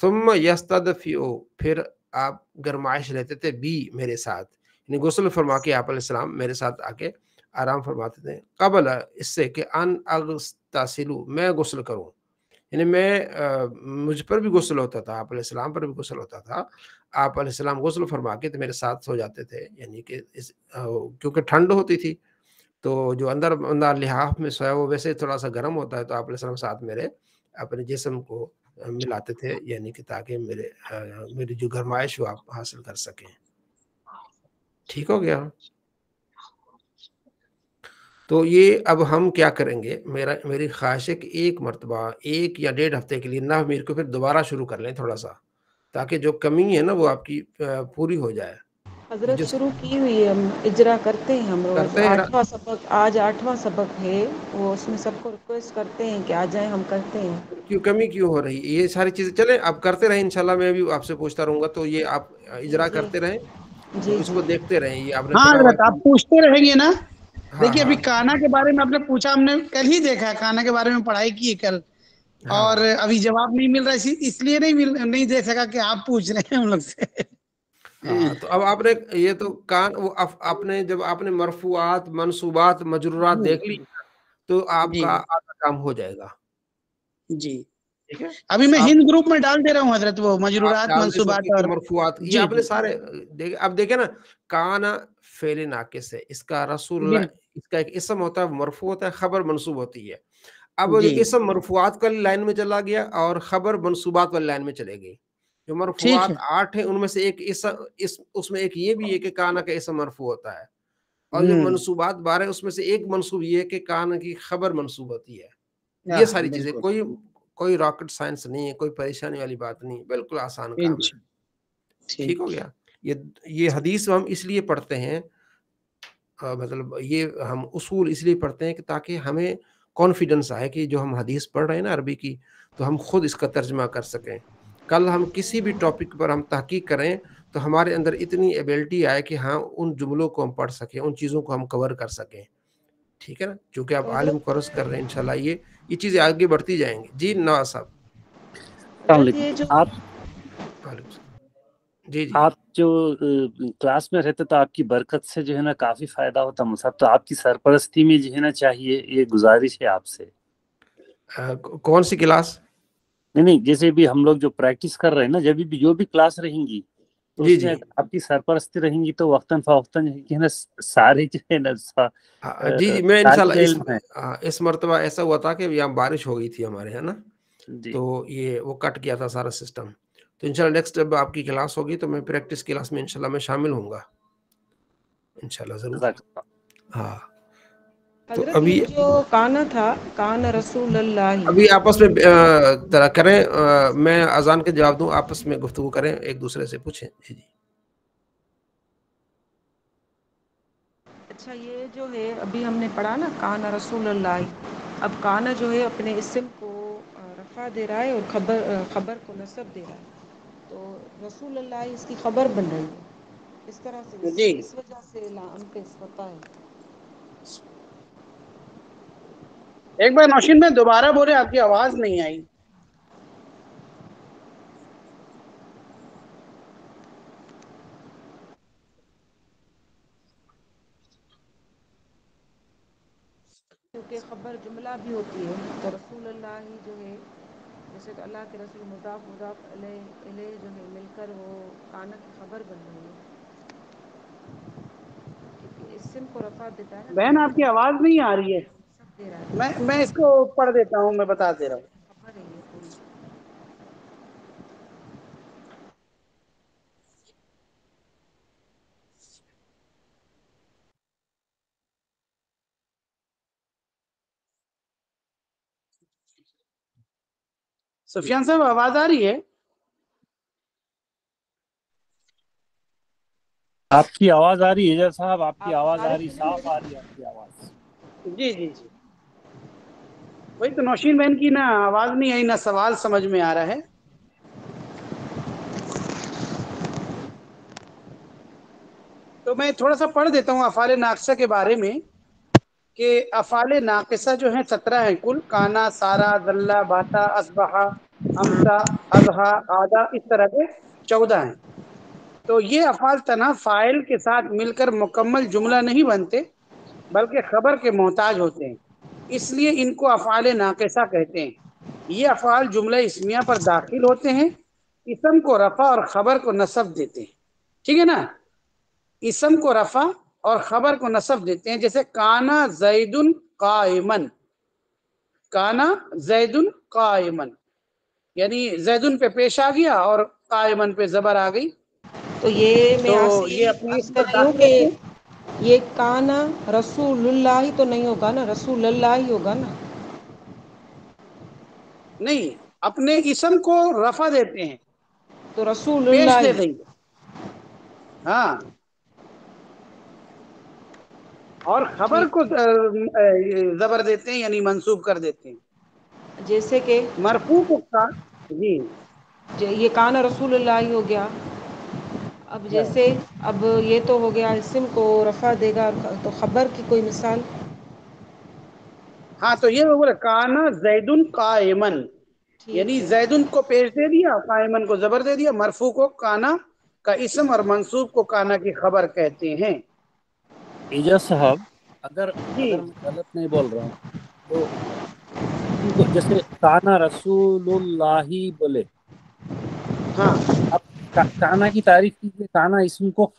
Speaker 2: ثم یستدفئ، پھر آپ گرمائش لیتے تھے، بھی میرے ساتھ، یعنی غسل فرما کے آپ علیہ السلام میرے ساتھ آ کے آرام فرماتے تھے. قبل اس سے کہ ان اغتسل، میں غسل کروں، یعنی مجھ پر بھی غسل ہوتا تھا، آپ علیہ السلام پر بھی غسل ہوتا تھا. آپ علیہ السلام غسل فرما کے تو میرے ساتھ سو جاتے تھے، یعنی کہ کیونکہ ٹھنڈ ہوتی تھی تو جو اندر لحاف میں سویا وہ ویسے تھوڑا سا گرم ہوتا ہے، تو آپ علیہ السلام ساتھ میرے اپنے جسم کو ملاتے تھے، یعنی کہ تاکہ میری جو گرمائش وہ آپ حاصل کر سکیں. ٹھیک ہو گیا. تو یہ اب ہم کیا کریں گے، میری خواہش ہے کہ ایک مرتبہ 1 یا 1.5 ہفتے کے لیے نہ میر کو پھر دوبارہ شروع کر لیں تھوڑا سا، تاکہ جو کمی ہے نا وہ آپ کی پوری ہو جائے.
Speaker 4: حضرت شروع کی ہوئی ہے، ہم اجرا کرتے ہیں ہم روز.
Speaker 2: کرتے ہیں
Speaker 4: 8واں سبق، آج 8واں سبق ہے، وہ اس میں سب کو ریکویسٹ کرتے ہیں کہ آ جائیں، ہم کرتے ہیں.
Speaker 2: کیوں کمی کیوں ہو رہی ہے؟ یہ ساری چیزیں چلیں اب کرتے رہیں انشاءاللہ. میں بھی آپ سے پوچھتا رہوں گا، تو یہ آپ اجرا
Speaker 4: جی
Speaker 2: کرتے رہیں، تو
Speaker 4: جی
Speaker 2: اس
Speaker 4: جی
Speaker 2: کو دیکھتے رہیں. یہ آپ نے
Speaker 5: ہاں
Speaker 2: پڑھا ہوا
Speaker 5: حضرت آپ پوچھتے رہیں گے نا.
Speaker 2: ہاں
Speaker 5: دیکھیے ابھی
Speaker 2: ہاں
Speaker 5: کانا کے بارے میں آپ نے پوچھا، ہم نے کل ہی دیکھا، کانا کے بارے میں پڑھائی کی کل، اور
Speaker 2: ہاں
Speaker 5: ابھی جواب نہیں مل رہا، اس لیے نہیں دے سکا کہ آپ پوچھ رہے ہیں ہم لوگ سے.
Speaker 2: ہاں. تو اب آپ نے یہ تو آپ نے جب آپ نے مرفوعات، منصوبات، مجرورات
Speaker 5: جی
Speaker 2: دیکھ لی تو آپ
Speaker 5: جی
Speaker 2: کا آدھا کام ہو جائے گا.
Speaker 5: جی.
Speaker 2: ٹھیک ہے.
Speaker 5: ابھی میں
Speaker 2: آپ
Speaker 5: ہند گروپ میں ڈال دے رہا ہوں حضرت، وہ
Speaker 2: آپ
Speaker 5: مجرورات،
Speaker 2: ڈال دیں
Speaker 5: منصوبات
Speaker 2: کہ
Speaker 5: اور
Speaker 2: مرفوعات، یہ
Speaker 5: جی
Speaker 2: آپ نے
Speaker 5: جی
Speaker 2: سارے اب دیکھیں نا. کانا فعل ناقص ہے، اس کا رسول اللہ،
Speaker 5: بالکل.
Speaker 2: اس کا ایک اسم ہوتا ہے، مرفوع ہوتا ہے، خبر منصوب ہوتی ہے. اب
Speaker 5: جی
Speaker 2: اسم مرفوعات والی لائن میں چلا گیا اور خبر منصوبات والی لائن میں چلے گئی. جو
Speaker 5: ٹھیک
Speaker 2: مرفوعات
Speaker 5: ہے.
Speaker 2: 8 ہیں ان میں سے ایک اس میں ایک یہ بھی ہے کہ کانا کا اسم مرفوع ہوتا ہے، اور جو منصوبات 12 اس میں سے ایک منصوب یہ ہے کہ کانا کی خبر منصوب ہوتی ہے. یہ ساری چیزیں
Speaker 5: بالکل.
Speaker 2: کوئی راکٹ سائنس نہیں ہے، کوئی پریشانی والی بات نہیں، بالکل آسان کام ہے. ٹھیک ہو گیا. یہ حدیث ہم اس لیے پڑھتے ہیں، مطلب یہ ہم اصول اس لیے پڑھتے ہیں کہ تاکہ ہمیں کانفیڈنس آئے کہ جو ہم حدیث پڑھ رہے ہیں نا عربی کی، تو ہم خود اس کا ترجمہ کر سکیں. کل ہم کسی بھی ٹاپک پر ہم تحقیق کریں تو ہمارے اندر اتنی ایبلٹی آئے کہ ہاں ان جملوں کو ہم پڑھ سکیں، ان چیزوں کو ہم کور کر سکیں. ٹھیک ہے نا. چونکہ آپ
Speaker 4: تو
Speaker 2: عالم
Speaker 4: حضرت
Speaker 2: کورس کر رہے ہیں انشاءاللہ، یہ چیزیں آگے بڑھتی جائیں گی. جی نواز صاحب.
Speaker 3: السلام
Speaker 4: حضرت
Speaker 3: علیکم.
Speaker 4: یہ جو
Speaker 3: آپ
Speaker 2: جی جی
Speaker 3: آپ جو کلاس میں رہتے تو آپ کی برکت سے جو ہے نا کافی فائدہ ہوتا مصعب، تو آپ کی سرپرستی میں جو ہے نا چاہیے، یہ گزارش ہے آپ سے.
Speaker 2: کون سی کلاس؟
Speaker 3: نہیں جیسے بھی ہم لوگ جو پریکٹس کر رہے ہیں نا، جب بھی جو بھی کلاس رہیں گی تو
Speaker 2: جی
Speaker 3: اس میں
Speaker 2: جی
Speaker 3: آپ کی سرپرستی رہیں گی تو وقتاً فوقتاً جو ہے نا سارے جو ہے نا
Speaker 2: جی جی میں
Speaker 3: طالب
Speaker 2: انشاءاللہ
Speaker 3: علم ہے.
Speaker 2: اس مرتبہ ایسا ہوا تھا کہ یہاں بارش ہو گئی تھی ہمارے یہاں نا،
Speaker 3: جی
Speaker 2: تو یہ وہ کٹ گیا تھا سارا سسٹم. تو انشاءاللہ نیکسٹ جب آپ کی کلاس ہوگی تو میں پریکٹس کلاس میں انشاءاللہ میں شامل ہوں گا انشاءاللہ ضرور.
Speaker 3: جزاک اللہ.
Speaker 2: ہاں. تو
Speaker 4: حضرت یہ جو کانا تھا، کان رسول اللہ.
Speaker 2: ابھی آپس میں ذرا کریں، میں اذان کے جواب دوں، آپس میں گفتگو کریں، ایک دوسرے سے پوچھیں. جی جی.
Speaker 4: اچھا یہ جو ہے ابھی ہم نے پڑھا نا کانا رسول اللہ، اب کانا جو ہے اپنے اسم کو رفع دے رہا ہے اور خبر کو نصب دے رہا ہے، تو رسول اللہ اس کی خبر بن رہی ہے اس طرح سے،
Speaker 5: جی
Speaker 4: اس وجہ سے ان پہ ہوتا ہے.
Speaker 5: ایک بار نوشین میں دوبارہ بولے، آپ کی آواز نہیں آئی.
Speaker 4: کیونکہ خبر جملہ بھی ہوتی ہے، تو رسول اللہ ہی جو ہے، جیسے کہ اللہ کے رسول مضاف الیہ جو ہے مل کر وہ کانا کی خبر بن رہی ہے. اس سے اسم کو رفع دیتا ہے نا.
Speaker 5: بہن آپ کی آواز نہیں آ رہی ہے. میں اس کو پڑھ دیتا ہوں, میں بتا دے رہا ہوں. سفیان صاحب آواز آ رہی ہے؟
Speaker 3: آپ کی آواز آ رہی ہے اعجاز صاحب, آپ کی آواز آ رہی, صاف آ رہی ہے آپ کی آواز.
Speaker 5: جی جی جی, وہی تو نوشین بہن کی نہ آواز نہیں آئی نہ سوال سمجھ میں آ رہا ہے. تو میں تھوڑا سا پڑھ دیتا ہوں افعال ناقصہ کے بارے میں, کہ افعال ناقصہ جو ہیں 17 ہیں کل. کانا, سارا, ذلہ, باتا, اصبحا, امسا, اضحا, آدا, اس طرح کے 14 ہیں. تو یہ افعال تنہا فاعل کے ساتھ مل کر مکمل جملہ نہیں بنتے, بلکہ خبر کے محتاج ہوتے ہیں, اس لیے ان کو افعال ناقصہ کہتے ہیں. یہ افعال جملہ اسمیہ پر داخل ہوتے ہیں, اسم کو رفع اور خبر کو نصب دیتے ہیں. ٹھیک ہے نا, اسم کو رفع اور خبر کو نصب دیتے ہیں. جیسے کانا زید قائمن, کانا زید قائمن, یعنی زیدن پہ پیش آ گیا اور قائمن پہ زبر آ گئی.
Speaker 4: تو یہ میں آپ سے
Speaker 5: یہ
Speaker 4: یہی
Speaker 5: اپنی
Speaker 4: عرض
Speaker 5: اسم
Speaker 4: کر
Speaker 5: پر
Speaker 4: رہی ہوں
Speaker 5: داخل
Speaker 4: کہ
Speaker 5: ہوتے ہیں.
Speaker 4: یہ کانا رسول اللہ ہی تو نہیں ہوگا نا, رسول اللہ ہی ہوگا نا.
Speaker 5: نہیں, اپنے اسم کو رفع دیتے ہیں,
Speaker 4: تو رسول
Speaker 5: پیش
Speaker 4: اللہ
Speaker 5: دے
Speaker 4: ہی.
Speaker 5: دیں گے. ہاں, اور خبر
Speaker 4: ٹھیک
Speaker 5: کو
Speaker 4: ٹھیک.
Speaker 5: زبر دیتے ہیں, یعنی منسوب کر دیتے ہیں.
Speaker 4: جیسے کہ
Speaker 5: مرفوع کو جی
Speaker 4: یہ کانا رسول اللہ ہی ہو گیا. اب جیسے اب یہ تو ہو گیا اسم کو رفع دے گا, تو خبر کی کوئی مثال.
Speaker 5: ہاں, تو یہ بولے کانا زیدن قائمن, یعنی
Speaker 4: ٹھیک ہے.
Speaker 5: زیدن کو پیش دے دیا, قائمن کو زبر دے دیا. مرفوع کو کانا کا اسم اور منصوب کو کانا کی خبر کہتے ہیں.
Speaker 3: اعجاز صاحب, اگر
Speaker 5: جی
Speaker 3: میں غلط نہیں بول رہا ہوں تو اسم کو جیسے کانا رسول اللہ بولے,
Speaker 5: ہاں,
Speaker 3: اب کانا کی تعریف کیجیے. کانا اسم کو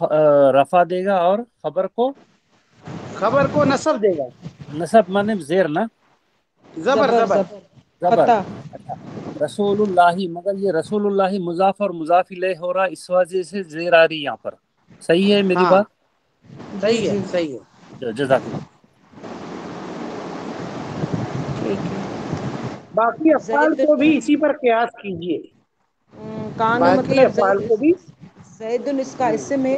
Speaker 3: رفع دے گا اور
Speaker 5: خبر کو نصب دے گا.
Speaker 3: نصب مانے زیر نا,
Speaker 5: زبر
Speaker 4: زبر
Speaker 5: زبر.
Speaker 4: زبر
Speaker 3: زبر.
Speaker 4: فتح.
Speaker 3: اچھا, رسول اللہ, مگر یہ رسول اللہ مضاف اور مضاف الیہ ہو رہا, اس وجہ سے زیر آ رہی یہاں پر. صحیح ہے میری
Speaker 5: ہاں,
Speaker 3: بات؟
Speaker 4: جی
Speaker 5: صحیح ہے
Speaker 4: جی
Speaker 5: صحیح ہے.
Speaker 3: جزاک اللہ.
Speaker 4: ٹھیک ہے.
Speaker 5: باقی افعال
Speaker 4: زید
Speaker 5: کو بھی اسی پر قیاس کیجئے.
Speaker 4: کانا
Speaker 5: باقی
Speaker 4: مطلب
Speaker 5: افعال کو بھی
Speaker 4: زید اس کا اسم ہے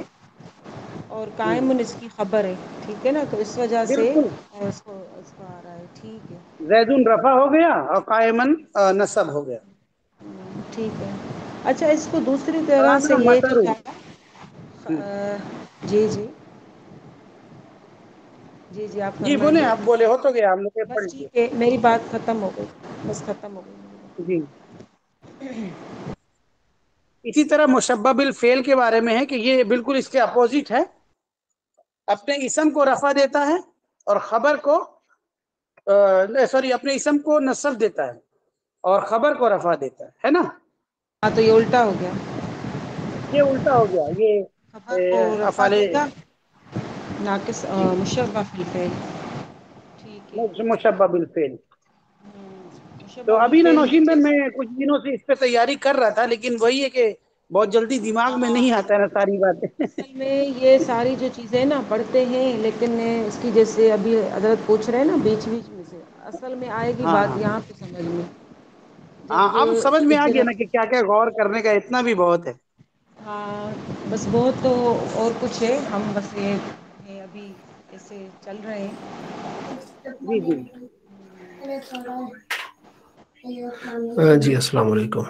Speaker 4: اور قائم اس کی خبر ہے. ٹھیک ہے نا, تو اس وجہ سے
Speaker 5: بالکل,
Speaker 4: اس کو آ رہا ہے. ٹھیک ہے.
Speaker 5: زیدن رفع ہو گیا اور قائمن نصب ہو گیا.
Speaker 4: ٹھیک ہے. اچھا, اس کو دوسری طرح سے
Speaker 5: کانا
Speaker 4: یہ
Speaker 5: مطر.
Speaker 4: جو جی جی جی جی, آپ
Speaker 5: جی بولیں,
Speaker 4: فرمائیے.
Speaker 5: آپ بولے ہو تو گیا, ہم لوگ پڑھ
Speaker 4: بس
Speaker 5: لیجیے.
Speaker 4: ٹھیک ہے, میری بات ختم ہو گئی, بس ختم ہو گئی.
Speaker 5: جی, اسی طرح مشبہ بالفعل کے بارے میں ہے کہ یہ بالکل اس کے اپوزٹ ہے. اپنے اسم کو رفع دیتا ہے اور خبر کو اپنے اسم کو نصب دیتا ہے اور خبر کو رفع دیتا ہے نا.
Speaker 4: ہاں, تو یہ الٹا ہو گیا.
Speaker 5: یہ الٹا ہو گیا.
Speaker 4: خبر کو
Speaker 5: یہ
Speaker 4: رفع
Speaker 5: افعال
Speaker 4: دے گا, ناقص
Speaker 5: جی
Speaker 4: مشبہ بالفعل. ٹھیک ہے.
Speaker 5: مشبہ بالفعل. تو
Speaker 4: مشبہ
Speaker 5: ابھی نا
Speaker 4: بالفعل
Speaker 5: نوشین بہن,
Speaker 4: جیسے
Speaker 5: میں کچھ دنوں سے اس پہ تیاری کر رہا تھا, لیکن وہی ہے کہ بہت جلدی دماغ میں نہیں آتا ہے نا ساری باتیں.
Speaker 4: اصل میں یہ ساری جو چیزیں نا پڑھتے ہیں, لیکن اس کی جیسے ابھی حضرت پوچھ رہے ہیں نا بیچ بیچ میں سے, اصل میں آئے گی
Speaker 5: ہاں
Speaker 4: بات
Speaker 5: ہاں
Speaker 4: یہاں پہ سمجھ میں.
Speaker 5: ہاں,
Speaker 4: جب
Speaker 5: اب سمجھ میں
Speaker 4: ایک
Speaker 5: آ گیا
Speaker 4: جگہ
Speaker 5: نا کہ کیا کیا غور کرنے کا اتنا بھی بہت ہے.
Speaker 4: ہاں, بس بہت تو اور کچھ ہے, ہم بس یہ ہیں ابھی ایسے چل رہے ہیں.
Speaker 5: جی جی,
Speaker 2: جی السلام علیکم.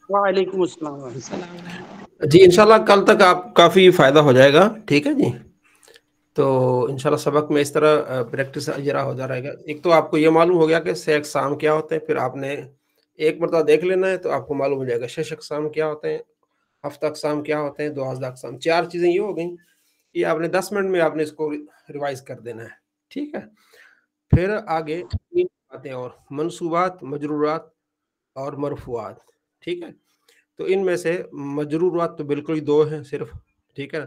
Speaker 5: وعلیکم السلام.
Speaker 4: السلام علیکم.
Speaker 2: جی انشاءاللہ کل تک آپ کافی فائدہ ہو جائے گا. ٹھیک ہے جی, تو انشاءاللہ سبق میں اس طرح پریکٹس اجرا ہوتا رہے گا. ایک تو آپ کو یہ معلوم ہو گیا کہ 6 اقسام کیا ہوتے ہیں, پھر آپ نے ایک مرتبہ دیکھ لینا ہے تو آپ کو معلوم ہو جائے گا 6 اقسام کیا ہوتے ہیں, 7 اقسام کیا ہوتے ہیں, 12 اقسام. 4 چیزیں یہ ہو گئیں, یہ آپ نے 10 منٹ میں آپ نے اس کو ریوائز کر دینا ہے. ٹھیک ہے, پھر آگے 3 باتیں اور, منصوبات, مجرورات اور مرفوعات. ٹھیک ہے, تو ان میں سے مجرورات تو بالکل ہی 2 ہیں صرف. ٹھیک ہے نا,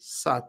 Speaker 2: 7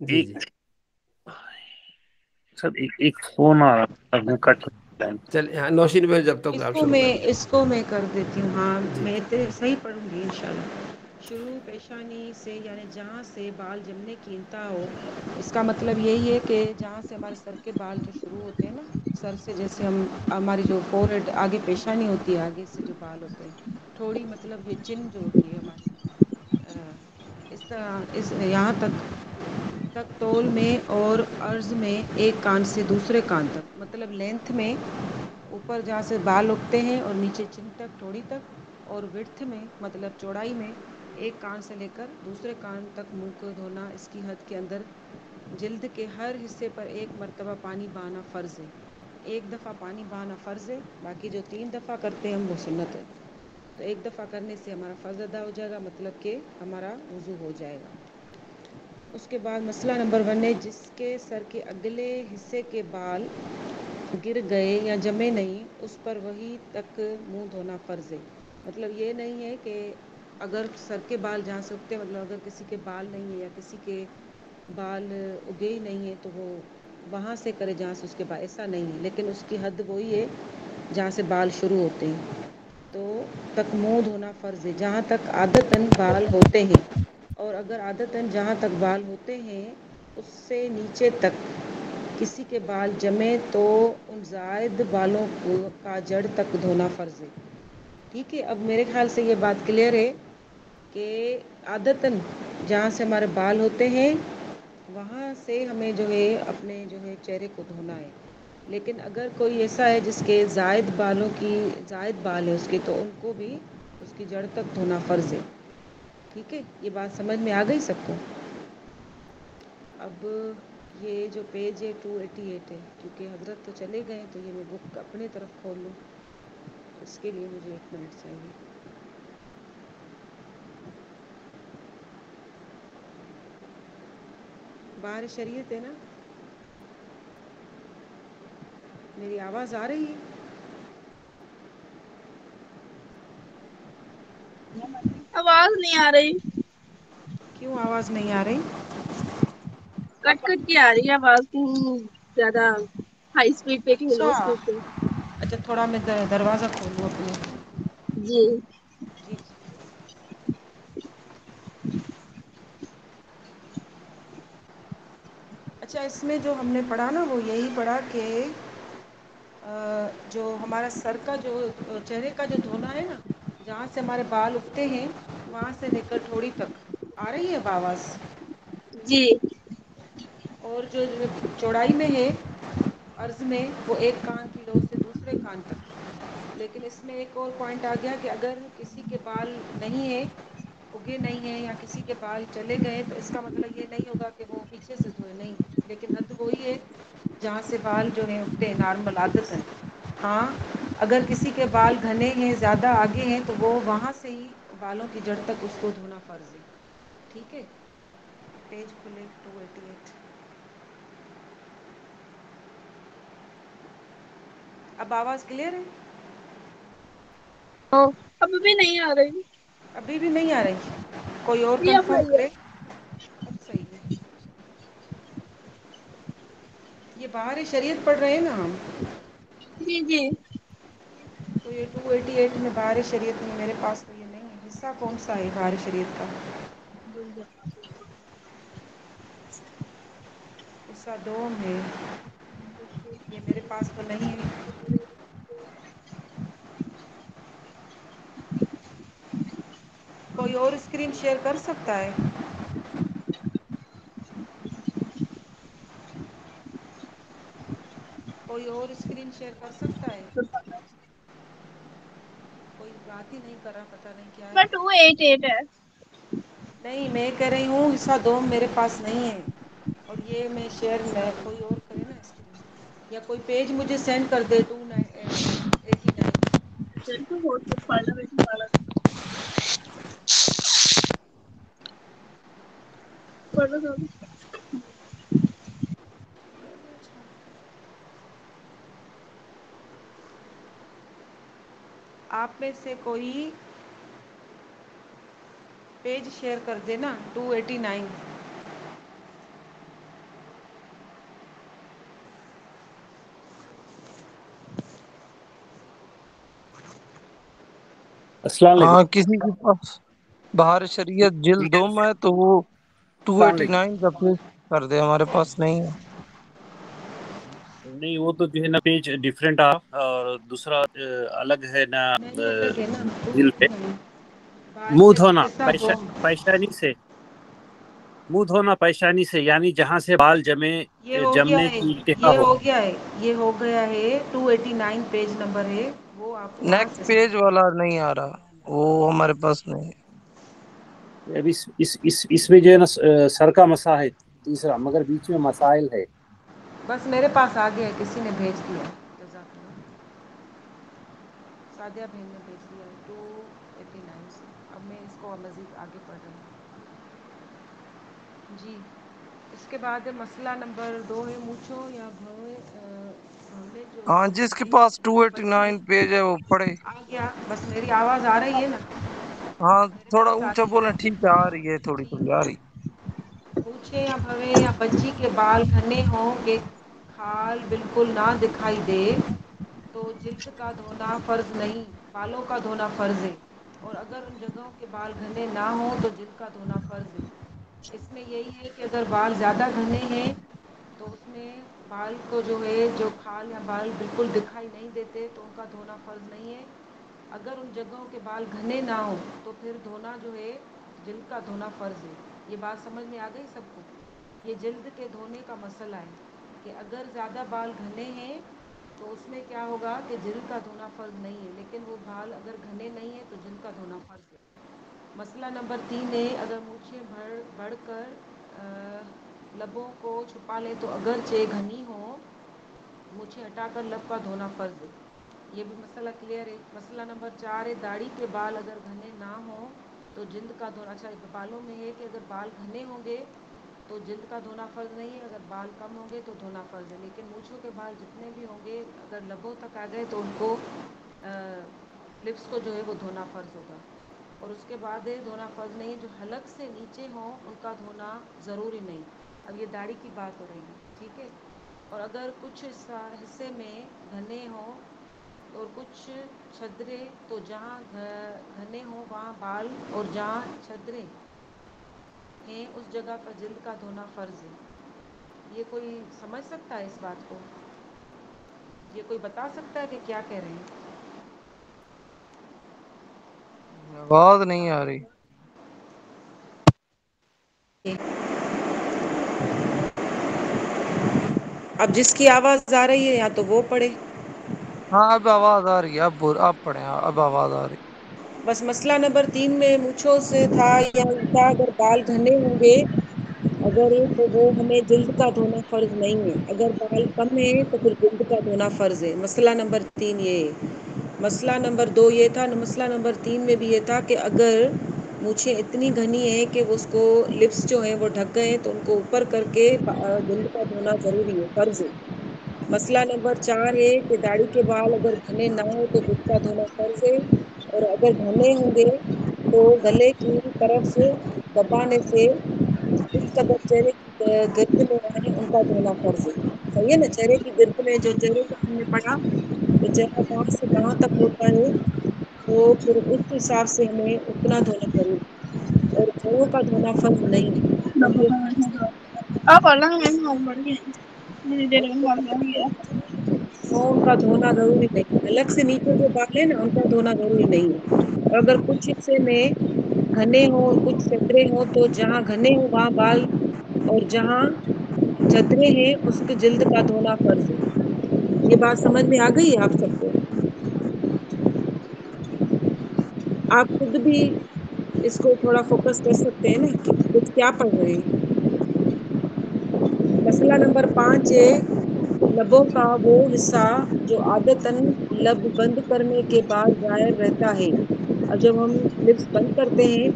Speaker 2: جی جی
Speaker 3: سر ایک فون آ رہا تھا وہ کٹ
Speaker 2: چل یہاں نوشین میں جب تک آپ شروع کر دیں.
Speaker 4: اس کو میں کر دیتی ہوں. ہاں
Speaker 2: جی
Speaker 4: میں صحیح پڑھوں گی انشاءاللہ. شروع پیشانی سے یعنی جہاں سے بال جمنے کی انتہا ہو. اس کا مطلب یہی ہے کہ جہاں سے ہمارے سر کے بال جو شروع ہوتے ہیں نا سر سے، جیسے ہماری جو فور ہیڈ آگے پیشانی ہوتی ہے آگے سے جو بال ہوتے ہیں تھوڑی مطلب یہ چن جو ہوتی ہے ہماری اس طرح یہاں تک طول میں اور عرض میں ایک کان سے دوسرے کان تک، مطلب لینتھ میں اوپر جہاں سے بال اگتے ہیں اور نیچے چن تک تھوڑی تک، اور وڈتھ میں مطلب چوڑائی میں ایک کان سے لے کر دوسرے کان تک منہ کو دھونا. اس کی حد کے اندر جلد کے ہر حصے پر ایک مرتبہ پانی بہانا فرض ہے. ایک دفعہ پانی بہانا فرض ہے، باقی جو 3 دفعہ کرتے ہیں ہم وہ سنت ہے. تو ایک دفعہ کرنے سے ہمارا فرض ادا ہو جائے گا، مطلب کہ ہمارا وضو ہو جائے گا. اس کے بعد مسئلہ نمبر 1 ہے جس کے سر کے اگلے حصے کے بال گر گئے یا جمے نہیں اس پر وہیں تک منہ دھونا فرض ہے. مطلب یہ نہیں ہے کہ اگر سر کے بال جہاں سے اگتے مطلب اگر کسی کے بال نہیں ہیں یا کسی کے بال اگے ہی نہیں ہیں تو وہ وہاں سے کرے جہاں سے اس کے بال، ایسا نہیں ہے. لیکن اس کی حد وہی ہے جہاں سے بال شروع ہوتے ہیں تو تک منہ دھونا فرض ہے جہاں تک عادتاً بال ہوتے ہیں. اور اگر عادتاً جہاں تک بال ہوتے ہیں اس سے نیچے تک کسی کے بال جمیں تو ان زائد بالوں کا جڑ تک دھونا فرض ہے. ٹھیک ہے، اب میرے خیال سے یہ بات کلیئر ہے کہ عادتاً جہاں سے ہمارے بال ہوتے ہیں وہاں سے ہمیں جو ہے اپنے جو ہے چہرے کو دھونا ہے. لیکن اگر کوئی ایسا ہے جس کے زائد بال ہے اس کے، تو ان کو بھی اس کی جڑ تک دھونا فرض ہے. ٹھیک ہے، یہ بات سمجھ میں آ گئی سب کو؟ اب یہ جو پیج ہے 288 ہے، کیونکہ حضرت تو چلے گئے تو یہ میں بک اپنے طرف کھول لوں، اس کے لیے مجھے 1 منٹ چاہیے. بہار شریعت ہے نا؟ میری آواز آ رہی ہے؟
Speaker 10: آواز نہیں آ رہی.
Speaker 4: کیوں آواز نہیں آ رہی؟
Speaker 10: کٹ کٹ کے آ رہی ہے آواز. زیادہ ہائی اسپیڈ پہ کہ لو
Speaker 4: اچھا
Speaker 10: اسپیڈ پہ.
Speaker 4: اچھا، تھوڑا میں دروازہ کھولوں اپنے.
Speaker 10: جی
Speaker 4: جی اچھا، اس میں جو ہم نے پڑھا نا وہ یہی پڑھا کہ جو ہمارا سر کا جو چہرے کا جو دھونا ہے نا جہاں سے ہمارے بال اگتے ہیں وہاں سے لے کر تھوڑی تک آ رہی ہے آواز؟
Speaker 10: جی
Speaker 4: اور جو چوڑائی میں ہے عرض میں وہ ایک کان کی لو سے دوسرے کان تک. لیکن اس میں ایک اور پوائنٹ آ گیا کہ اگر کسی کے بال نہیں ہیں اگے نہیں ہیں یا کسی کے بال چلے گئے تو اس کا مطلب یہ نہیں ہوگا کہ وہ پیچھے سے دھوئے، نہیں. لیکن حد وہی ہے جہاں سے بال جو ہیں اگتے ہیں نارمل عادتاً. ہاں اگر کسی کے بال گھنے ہیں زیادہ آگے ہیں تو وہ وہاں سے ہی بالوں کی جڑ تک اس کو دھونا فرض ہے. ٹھیک ہے، پیج کھلے 288. اب آواز کلیئر ہے؟
Speaker 10: اب بھی نہیں آ رہی.
Speaker 4: ابھی بھی نہیں آ رہی؟ کوئی اور
Speaker 10: جی اب
Speaker 4: کنفرم
Speaker 10: آئی ہے.
Speaker 4: کرے. اب صحیح ہے. یہ بہار شریعت پڑھ رہے ہیں نا ہم؟
Speaker 10: جی جی
Speaker 4: تو یہ 288 میں بہار شریعت میں میرے پاس تو یہ نہیں ہے. حصہ کون سا ہے بہار شریعت کا؟ حصہ 2 میں. یہ میرے پاس تو نہیں ہے. کوئی اور اسکرین شیئر کر سکتا ہے؟ کوئی اور اسکرین شیئر کر سکتا ہے؟ کوئی بات ہی نہیں کر رہا، پتہ نہیں کیا ہے.
Speaker 10: 288 ہے.
Speaker 4: نہیں میں کہہ رہی ہوں حصہ 2 میرے پاس نہیں ہے. اور یہ میں شیئر میں کوئی اور کرے نا اسکرین، یا کوئی پیج مجھے سینڈ کر دے 289. آپ میں سے کوئی پیج شیئر کر دینا 289.
Speaker 3: السلام
Speaker 8: ہاں
Speaker 3: علیکم.
Speaker 8: کسی کے پاس بہار شریعت جلد 2 میں تو وہ
Speaker 3: السلام علیکم.
Speaker 8: 289 کا پیج کر دے، ہمارے پاس نہیں ہے.
Speaker 3: نہیں وہ تو جو ہے نا پیج ڈفرینٹ اور دوسرا الگ ہے نا.
Speaker 4: نہیں الگ ہے نا
Speaker 3: دل پہ
Speaker 4: 289
Speaker 3: منہ
Speaker 4: سے
Speaker 3: دھونا
Speaker 4: کیسا گم
Speaker 3: پیشانی سے، منہ دھونا پیشانی سے، یعنی جہاں سے بال
Speaker 4: یہ ہو گیا
Speaker 3: جمنے
Speaker 4: ہے،
Speaker 3: کی انتہا
Speaker 4: یہ
Speaker 3: ہو.
Speaker 4: ہو گیا ہے، یہ ہو گیا ہے 289 پیج نمبر ہے وہ آپ وہاں
Speaker 8: نیکسٹ
Speaker 4: سے
Speaker 8: پیج والا نہیں آ رہا، وہ ہمارے پاس نہیں ہے.
Speaker 3: اب اس میں جو ہے نا سر کا مسا ہے تیسرا، مگر بیچ میں مسائل ہے.
Speaker 4: بس میرے پاس آ گیا ہے، کسی نے بھیج دیا. جزاک اللہ. سعدیہ بہن نے بھیج دیا ہے 289 سے. اب میں اس کو مزید آگے پڑھ رہی ہوں. جی اس کے بعد مسئلہ نمبر 2 ہے مونچھو یا بھویں جو
Speaker 8: ہاں جس کے پاس 289 پیج ہے وہ پڑھے.
Speaker 4: آ گیا. بس میری آواز آ رہی ہے نا؟
Speaker 8: ہاں
Speaker 4: میرے
Speaker 8: تھوڑا
Speaker 4: پاس
Speaker 8: اونچا
Speaker 4: آتی
Speaker 8: بولیں. ٹھیک ہے آ رہی ہے، تھوڑی تھوڑی آ رہی.
Speaker 4: پوچھے یا بھویں یا بچی کے بال گھنے ہوں کہ کھال بالکل نہ دکھائی دے تو جلد کا دھونا فرض نہیں، بالوں کا دھونا فرض ہے. اور اگر ان جگہوں کے بال گھنے نہ ہوں تو جلد کا دھونا فرض ہے. اس میں یہی ہے کہ اگر بال زیادہ گھنے ہیں تو اس میں بال کو جو ہے، جو کھال یا بال بالکل دکھائی نہیں دیتے تو ان کا دھونا فرض نہیں ہے. اگر ان جگہوں کے بال گھنے نہ ہوں تو پھر دھونا جو ہے جلد کا دھونا فرض ہے. یہ بات سمجھ میں آ گئی سب کو؟ یہ جلد کے دھونے کا مسئلہ ہے کہ اگر زیادہ بال گھنے ہیں تو اس میں کیا ہوگا کہ جلد کا دھونا فرض نہیں ہے، لیکن وہ بال اگر گھنے نہیں ہیں تو جلد کا دھونا فرض ہے. مسئلہ نمبر 3 ہے اگر مونچھیں بڑھ کر لبوں کو چھپا لیں تو اگرچہ گھنی ہوں مونچھیں ہٹا کر لب کا دھونا فرض ہے. یہ بھی مسئلہ کلیئر ہے. مسئلہ نمبر 4 ہے داڑھی کے بال اگر گھنے نہ ہوں تو جلد کا دھونا. اچھا بالوں میں ہے کہ اگر بال گھنے ہوں گے تو جلد کا دھونا فرض نہیں ہے، اگر بال کم ہوں گے تو دھونا فرض ہے. لیکن مونچھوں کے بال جتنے بھی ہوں گے اگر لبوں تک آ گئے تو ان کو لپس کو جو ہے وہ دھونا فرض ہوگا. اور اس کے بعد دھونا فرض نہیں ہے جو حلق سے نیچے ہوں ان کا دھونا ضروری نہیں. اب یہ داڑھی کی بات ہو رہی ہے، ٹھیک ہے. اور اگر کچھ حصے میں گھنے ہوں اور کچھ چھدرے تو جہاں گھنے ہوں وہاں بال اور جہاں چھدرے ہیں اس جگہ پر جلد کا دھونا فرض ہے. یہ کوئی سمجھ سکتا ہے اس بات کو؟ یہ کوئی بتا سکتا ہے کہ کیا کہہ رہے ہیں؟
Speaker 8: آواز نہیں آ رہی.
Speaker 4: اب جس کی آواز آ رہی ہے یا تو وہ پڑھے.
Speaker 8: ہاں اب آواز آ رہی ہے. اب پڑھیں. اب آواز آ رہی.
Speaker 4: بس مسئلہ نمبر 3 میں مونچھوں سے تھا یا الٹا اگر بال گھنے ہوں گے اگر تو وہ ہمیں جلد کا دھونا فرض نہیں ہے. اگر بال کم ہے تو پھر جلد کا دھونا فرض ہے. مسئلہ نمبر 3 یہ ہے. مسئلہ نمبر 2 یہ تھا. مسئلہ نمبر 3 میں بھی یہ تھا کہ اگر مونچھیں اتنی گھنی ہیں کہ اس کو لپس جو ہیں وہ ڈھک گئے تو ان کو اوپر کر کے جلد کا دھونا ضروری ہے، فرض ہے. مسئلہ نمبر 4 ہے کہ داڑھی کے بال اگر گھنے نہ ہو تو جلد کا دھونا فرض ہے. اور اگر گھنے ہوں گے تو گلے کی طرف دبانے سے اس قدر چہرے کی گرد میں آئے ان کا دھونا فرض ہے. صحیح ہے نا؟ چہرے کی گرد میں جو چہرے کو ہم نے پڑھا تو چہرہ کہاں سے کہاں تک ہوتا ہے تو پھر اس حساب سے ہمیں اتنا دھونا ضروری ہے اور جوڑوں کا دھونا فرض نہیں ہے. اور یہ ان کا دھونا ضروری نہیں. حلق سے نیچے جو بال ہے نا ان کا دھونا ضروری نہیں ہے. اور اگر کچھ حصے میں گھنے ہوں کچھ چھدرے ہوں تو جہاں گھنے ہوں وہاں بال اور جہاں چھدرے ہیں اس کے جلد کا دھونا فرض ہے. یہ بات سمجھ میں آ گئی ہے آپ سب کو؟ آپ خود بھی اس کو تھوڑا فوکس کر سکتے ہیں نا کہ کچھ کیا پڑھ رہے ہیں. مسئلہ نمبر 5 ہے لبوں کا وہ حصہ جو عادتاً لب بند کرنے کے بعد ظاہر رہتا ہے. اور جب ہم لپس بند کرتے ہیں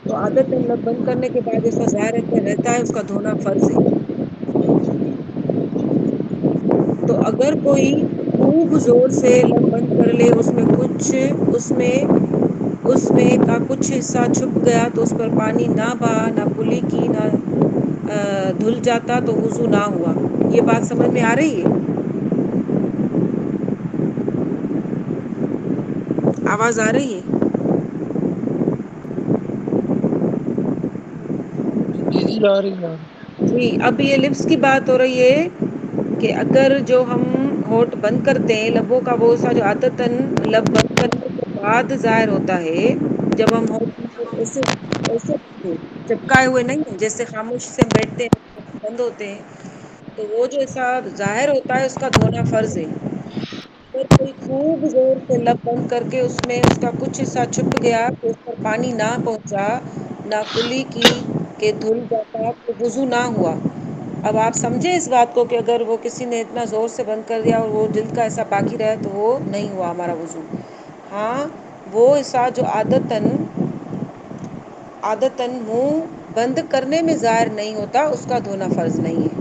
Speaker 4: تو عادتاً لب بند کرنے کے بعد ایسا ظاہر رہتا ہے، اس کا دھونا فرض ہے. تو اگر کوئی خوب زور سے لب بند کر لے اس میں کا کچھ حصہ چھپ گیا تو اس پر پانی نہ بہا نہ کلی کی نہ دھل جاتا تو وضو نہ ہوا. یہ بات سمجھ میں آ رہی ہے؟ آواز آ رہی ہے؟
Speaker 8: جی جی آ رہی ہے.
Speaker 4: جی اب یہ لپس کی بات ہو رہی ہے کہ اگر جو ہم ہونٹ بند کرتے ہیں لبوں کا وہ سا جو عادتاً لب بند کرنے کے بعد ظاہر ہوتا ہے، جب ہم ہونٹ ایسے ایسے چپکائے ہوئے نہیں ہیں جیسے خاموش سے ہم بیٹھتے ہیں بند ہوتے ہیں، تو وہ جو ایسا ظاہر ہوتا ہے اس کا دھونا فرض ہے. اگر کوئی خوب زور سے لب بند کر کے اس میں اس کا کچھ حصہ چھپ گیا کہ اس پر پانی نہ پہنچا، نہ کلی کی کہ دھل جاتا تو وضو نہ ہوا. اب آپ سمجھیں اس بات کو کہ اگر وہ کسی نے اتنا زور سے بند کر دیا اور وہ جلد کا ایسا باقی رہا تو وہ نہیں ہوا ہمارا وضو. ہاں وہ ایسا جو عادتاً منہ بند کرنے میں ظاہر نہیں ہوتا اس کا دھونا فرض نہیں ہے.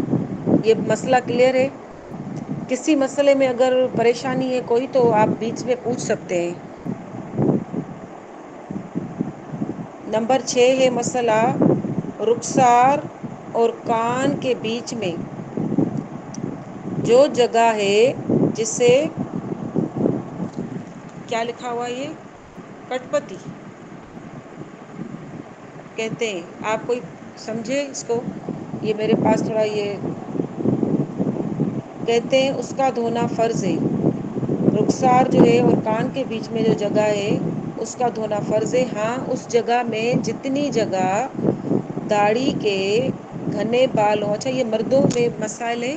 Speaker 4: یہ مسئلہ کلیئر ہے؟ کسی مسئلے میں اگر پریشانی ہے کوئی تو آپ بیچ میں پوچھ سکتے ہیں. نمبر 6 ہے مسئلہ رخسار اور کان کے بیچ میں جو جگہ ہے جسے کیا لکھا ہوا یہ کٹ پتی کہتے ہیں. آپ کوئی سمجھے اس کو؟ یہ میرے پاس تھوڑا یہ کہتے ہیں اس کا دھونا فرض ہے. رخسار جو ہے اور کان کے بیچ میں جو جگہ ہے اس کا دھونا فرض ہے. ہاں اس جگہ میں جتنی جگہ داڑھی کے گھنے بال ہوں. اچھا یہ مردوں میں مسائل ہے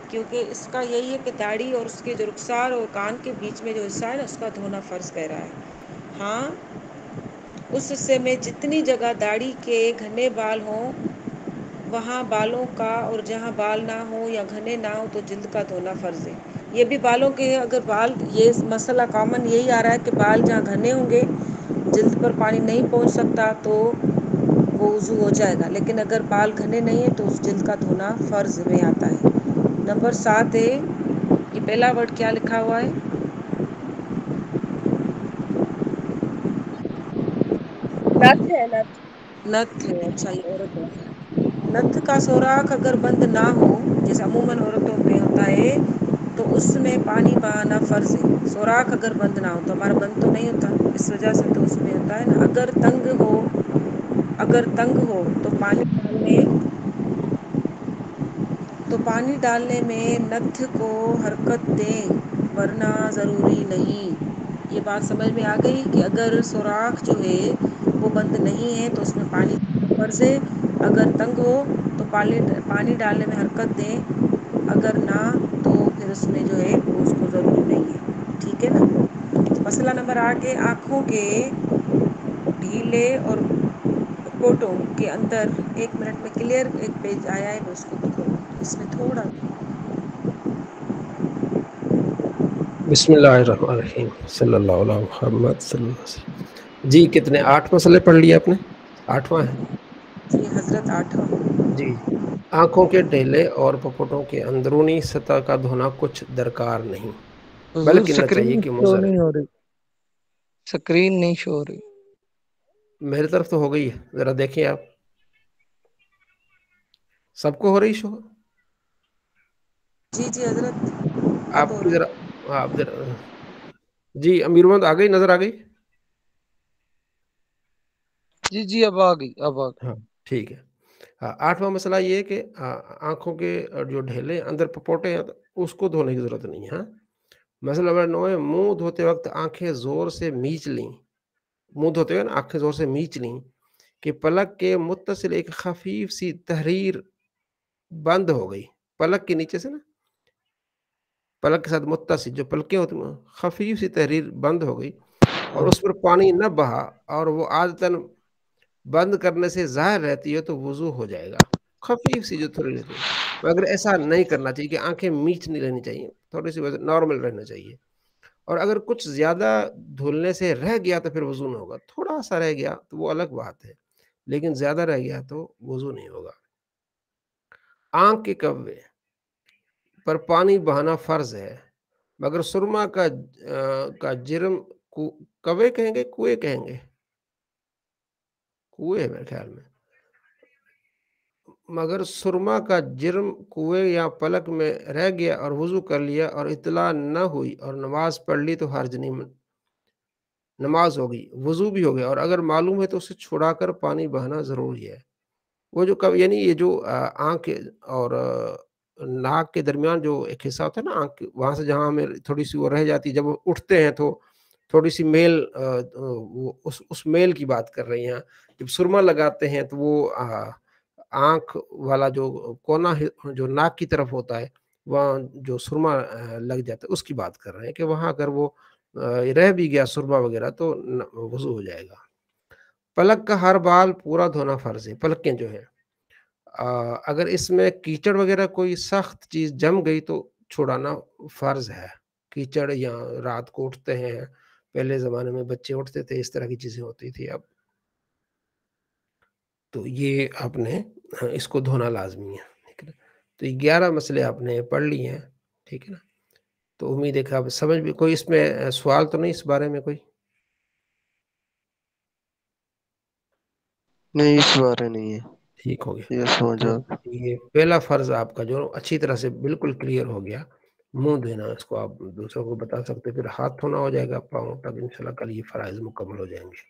Speaker 4: کیونکہ اس کا یہی ہے کہ داڑھی اور اس کے جو رخسار اور کان کے بیچ میں جو حصہ ہے نا اس کا دھونا فرض کہہ رہا ہے. ہاں اس حصے میں جتنی جگہ داڑھی کے گھنے بال ہوں وہاں بالوں کا، اور جہاں بال نہ ہوں یا گھنے نہ ہوں تو جلد کا دھونا فرض ہے. یہ بھی بالوں کے اگر بال، یہ مسئلہ کامن یہی آ رہا ہے کہ بال جہاں گھنے ہوں گے جلد پر پانی نہیں پہنچ سکتا تو وہ وضو ہو جائے گا، لیکن اگر بال گھنے نہیں ہیں تو اس جلد کا دھونا فرض میں آتا ہے. نمبر 7 ہے، یہ پہلا ورڈ کیا لکھا ہوا ہے؟
Speaker 10: نتھ ہے نتھ.
Speaker 4: نتھ ہے. اچھا یہ عورت ہے. نتھ کا سوراخ اگر بند نہ ہو جیسے عموماً عورتوں میں ہوتا ہے تو اس میں پانی بہانا فرض ہے. سوراخ اگر بند نہ ہو تو ہمارا بند تو نہیں ہوتا اس وجہ سے تو اس میں ہوتا ہے نا. اگر تنگ ہو تو پانی ڈالنے میں نتھ کو حرکت دیں ورنہ ضروری نہیں. یہ بات سمجھ میں آ گئی کہ اگر سوراخ جو ہے وہ بند نہیں ہے تو اس میں پانی فرض ہے. اگر تنگ ہو تو پانی ڈالنے میں حرکت دیں، اگر نہ تو پھر اس میں جو ہے اس کو ضروری نہیں ہے. ٹھیک ہے نا. مسئلہ نمبر 8 ہے آنکھوں کے ڈھیلے اور پوٹوں کے اندر. 1 منٹ میں کلیئر ایک پیج آیا ہے میں اس کو اس میں تھوڑا
Speaker 2: بسم اللہ الرحمن الرحیم صلی اللہ علیہ محمد صلی اللہ علیہ وسلم. جی کتنے 8 مسئلے پڑھ لیے آپ نے؟ 8واں ہے
Speaker 4: جی حضرت 8واں.
Speaker 2: جی. آنکھوں کے ڈھیلے اور پپوٹوں کے اندرونی سطح کا دھونا کچھ درکار نہیں
Speaker 8: حضور
Speaker 2: بلکہ نہ چاہیے
Speaker 8: سکرین
Speaker 2: کہ
Speaker 8: شو
Speaker 2: مضر.
Speaker 8: نہیں ہو رہی، سکرین نہیں شو ہو رہی.
Speaker 2: میری طرف تو ہو گئی ہے، ذرا دیکھیں آپ. سب کو ہو رہی شو؟
Speaker 4: جی جی حضرت اب
Speaker 2: آپ
Speaker 4: ہو
Speaker 2: کی
Speaker 4: رہا
Speaker 2: ذرا
Speaker 4: ہے.
Speaker 2: آپ ذرا جی امیر محمد آ گئی، نظر آ گئی؟
Speaker 8: جی جی اب آ گئی اب آ گئی.
Speaker 2: ہاں ٹھیک ہے. 8واں مسئلہ یہ ہے کہ آنکھوں کے جو ڈھیلے اندر پپوٹے ہیں اس کو دھونے کی ضرورت نہیں. ہاں مسئلہ نمبر 9 ہے منہ دھوتے وقت آنکھیں زور سے میچ لیں. منہ دھوتے ہوئے نا آنکھیں زور سے میچ لیں کہ پلک کے متصل ایک خفیف سی تحریر بند ہو گئی. پلک کے نیچے سے نا، پلک کے ساتھ متصل جو پلکیں ہوتی ہیں خفیف سی تحریر بند ہو گئی اور اس پر پانی نہ بہا اور وہ عادتاً بند کرنے سے ظاہر رہتی ہے تو وضو ہو جائے گا. خفیف سی جو تھوڑی رہتی ہے، مگر ایسا نہیں کرنا چاہیے کہ آنکھیں میچ نہیں رہنی چاہیے، تھوڑی سی وجہ نارمل رہنا چاہیے. اور اگر کچھ زیادہ دھلنے سے رہ گیا تو پھر وضو نہ ہوگا. تھوڑا سا رہ گیا تو وہ الگ بات ہے، لیکن زیادہ رہ گیا تو وضو نہیں ہوگا. آنکھ کے کوے پر پانی بہانا فرض ہے، مگر سرما کا جرم کوے کہیں گے کوئے کہیں گے؟ کوئے ہے میرے خیال میں. مگر سرما کا جرم کنویں یا پلک میں رہ گیا اور وضو کر لیا اور اطلاع نہ ہوئی اور نماز پڑھ لی تو حرج نہیں. نماز ہوگی، وضو بھی ہو گیا، اور اگر معلوم ہے تو اسے چھڑا کر پانی بہنا ضروری ہے۔ وہ جو کب یعنی یہ جو آنکھ اور ناک کے درمیان جو ایک حصہ ہوتا ہے نا آنکھ، وہاں سے جہاں ہمیں تھوڑی سی وہ رہ جاتی ہے، جب وہ اٹھتے ہیں تو تھوڑی سی میل، اس میل کی بات کر رہی ہیں۔ جب سرما لگاتے ہیں تو وہ آنکھ والا جو کونا جو ناک کی طرف ہوتا ہے، وہاں جو سرما لگ جاتا ہے اس کی بات کر رہے ہیں کہ وہاں اگر وہ رہ بھی گیا سرما وغیرہ تو وضو ہو جائے گا۔ پلک کا ہر بال پورا دھونا فرض ہے۔ پلکیں جو ہیں اگر اس میں کیچڑ وغیرہ کوئی سخت چیز جم گئی تو چھڑانا فرض ہے۔ کیچڑ یا رات کو اٹھتے ہیں، پہلے زمانے میں بچے اٹھتے تھے، اس طرح کی چیزیں ہوتی تھی، اب تو یہ آپ نے اس کو دھونا لازمی ہے، ٹھیک ہے نا۔ تو یہ 11 مسئلے آپ نے پڑھ لی ہیں، ٹھیک ہے نا۔ تو امید ہے کہ آپ سمجھ بھی، کوئی اس میں سوال تو نہیں اس بارے میں کوئی؟
Speaker 11: نہیں اس بارے نہیں ہے،
Speaker 2: ٹھیک ہو گیا۔
Speaker 11: یہ سمجھا۔
Speaker 2: یہ پہلا فرض آپ کا جو اچھی طرح سے بالکل کلیئر ہو گیا، منہ دینا، اس کو آپ دوسروں کو بتا سکتے، پھر ہاتھ دھونا ہو جائے گا پاؤں تک، انشاءاللہ کل یہ فرائض مکمل ہو جائیں گے،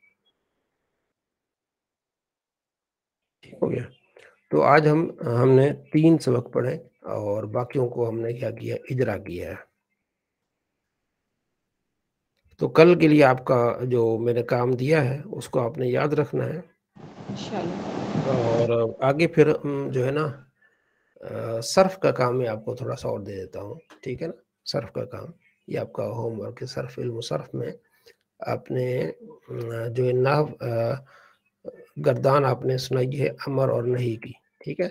Speaker 2: ٹھیک ہو گیا۔ تو آج ہم نے 3 سبق پڑھے اور باقیوں کو ہم نے کیا کیا، اجرا کیا ہے۔ تو کل کے لیے آپ کا جو میں نے کام دیا ہے اس کو آپ نے یاد رکھنا ہے، اور آگے پھر جو ہے نا صرف کا کام میں آپ کو تھوڑا سا اور دے دیتا ہوں، ٹھیک ہے نا۔ صرف کا کام یہ آپ کا ہوم ورک ہے۔ صرف علم و صرف میں آپ نے جو نحو گردان آپ نے سنائی ہے امر اور نہیں کی، ٹھیک ہے۔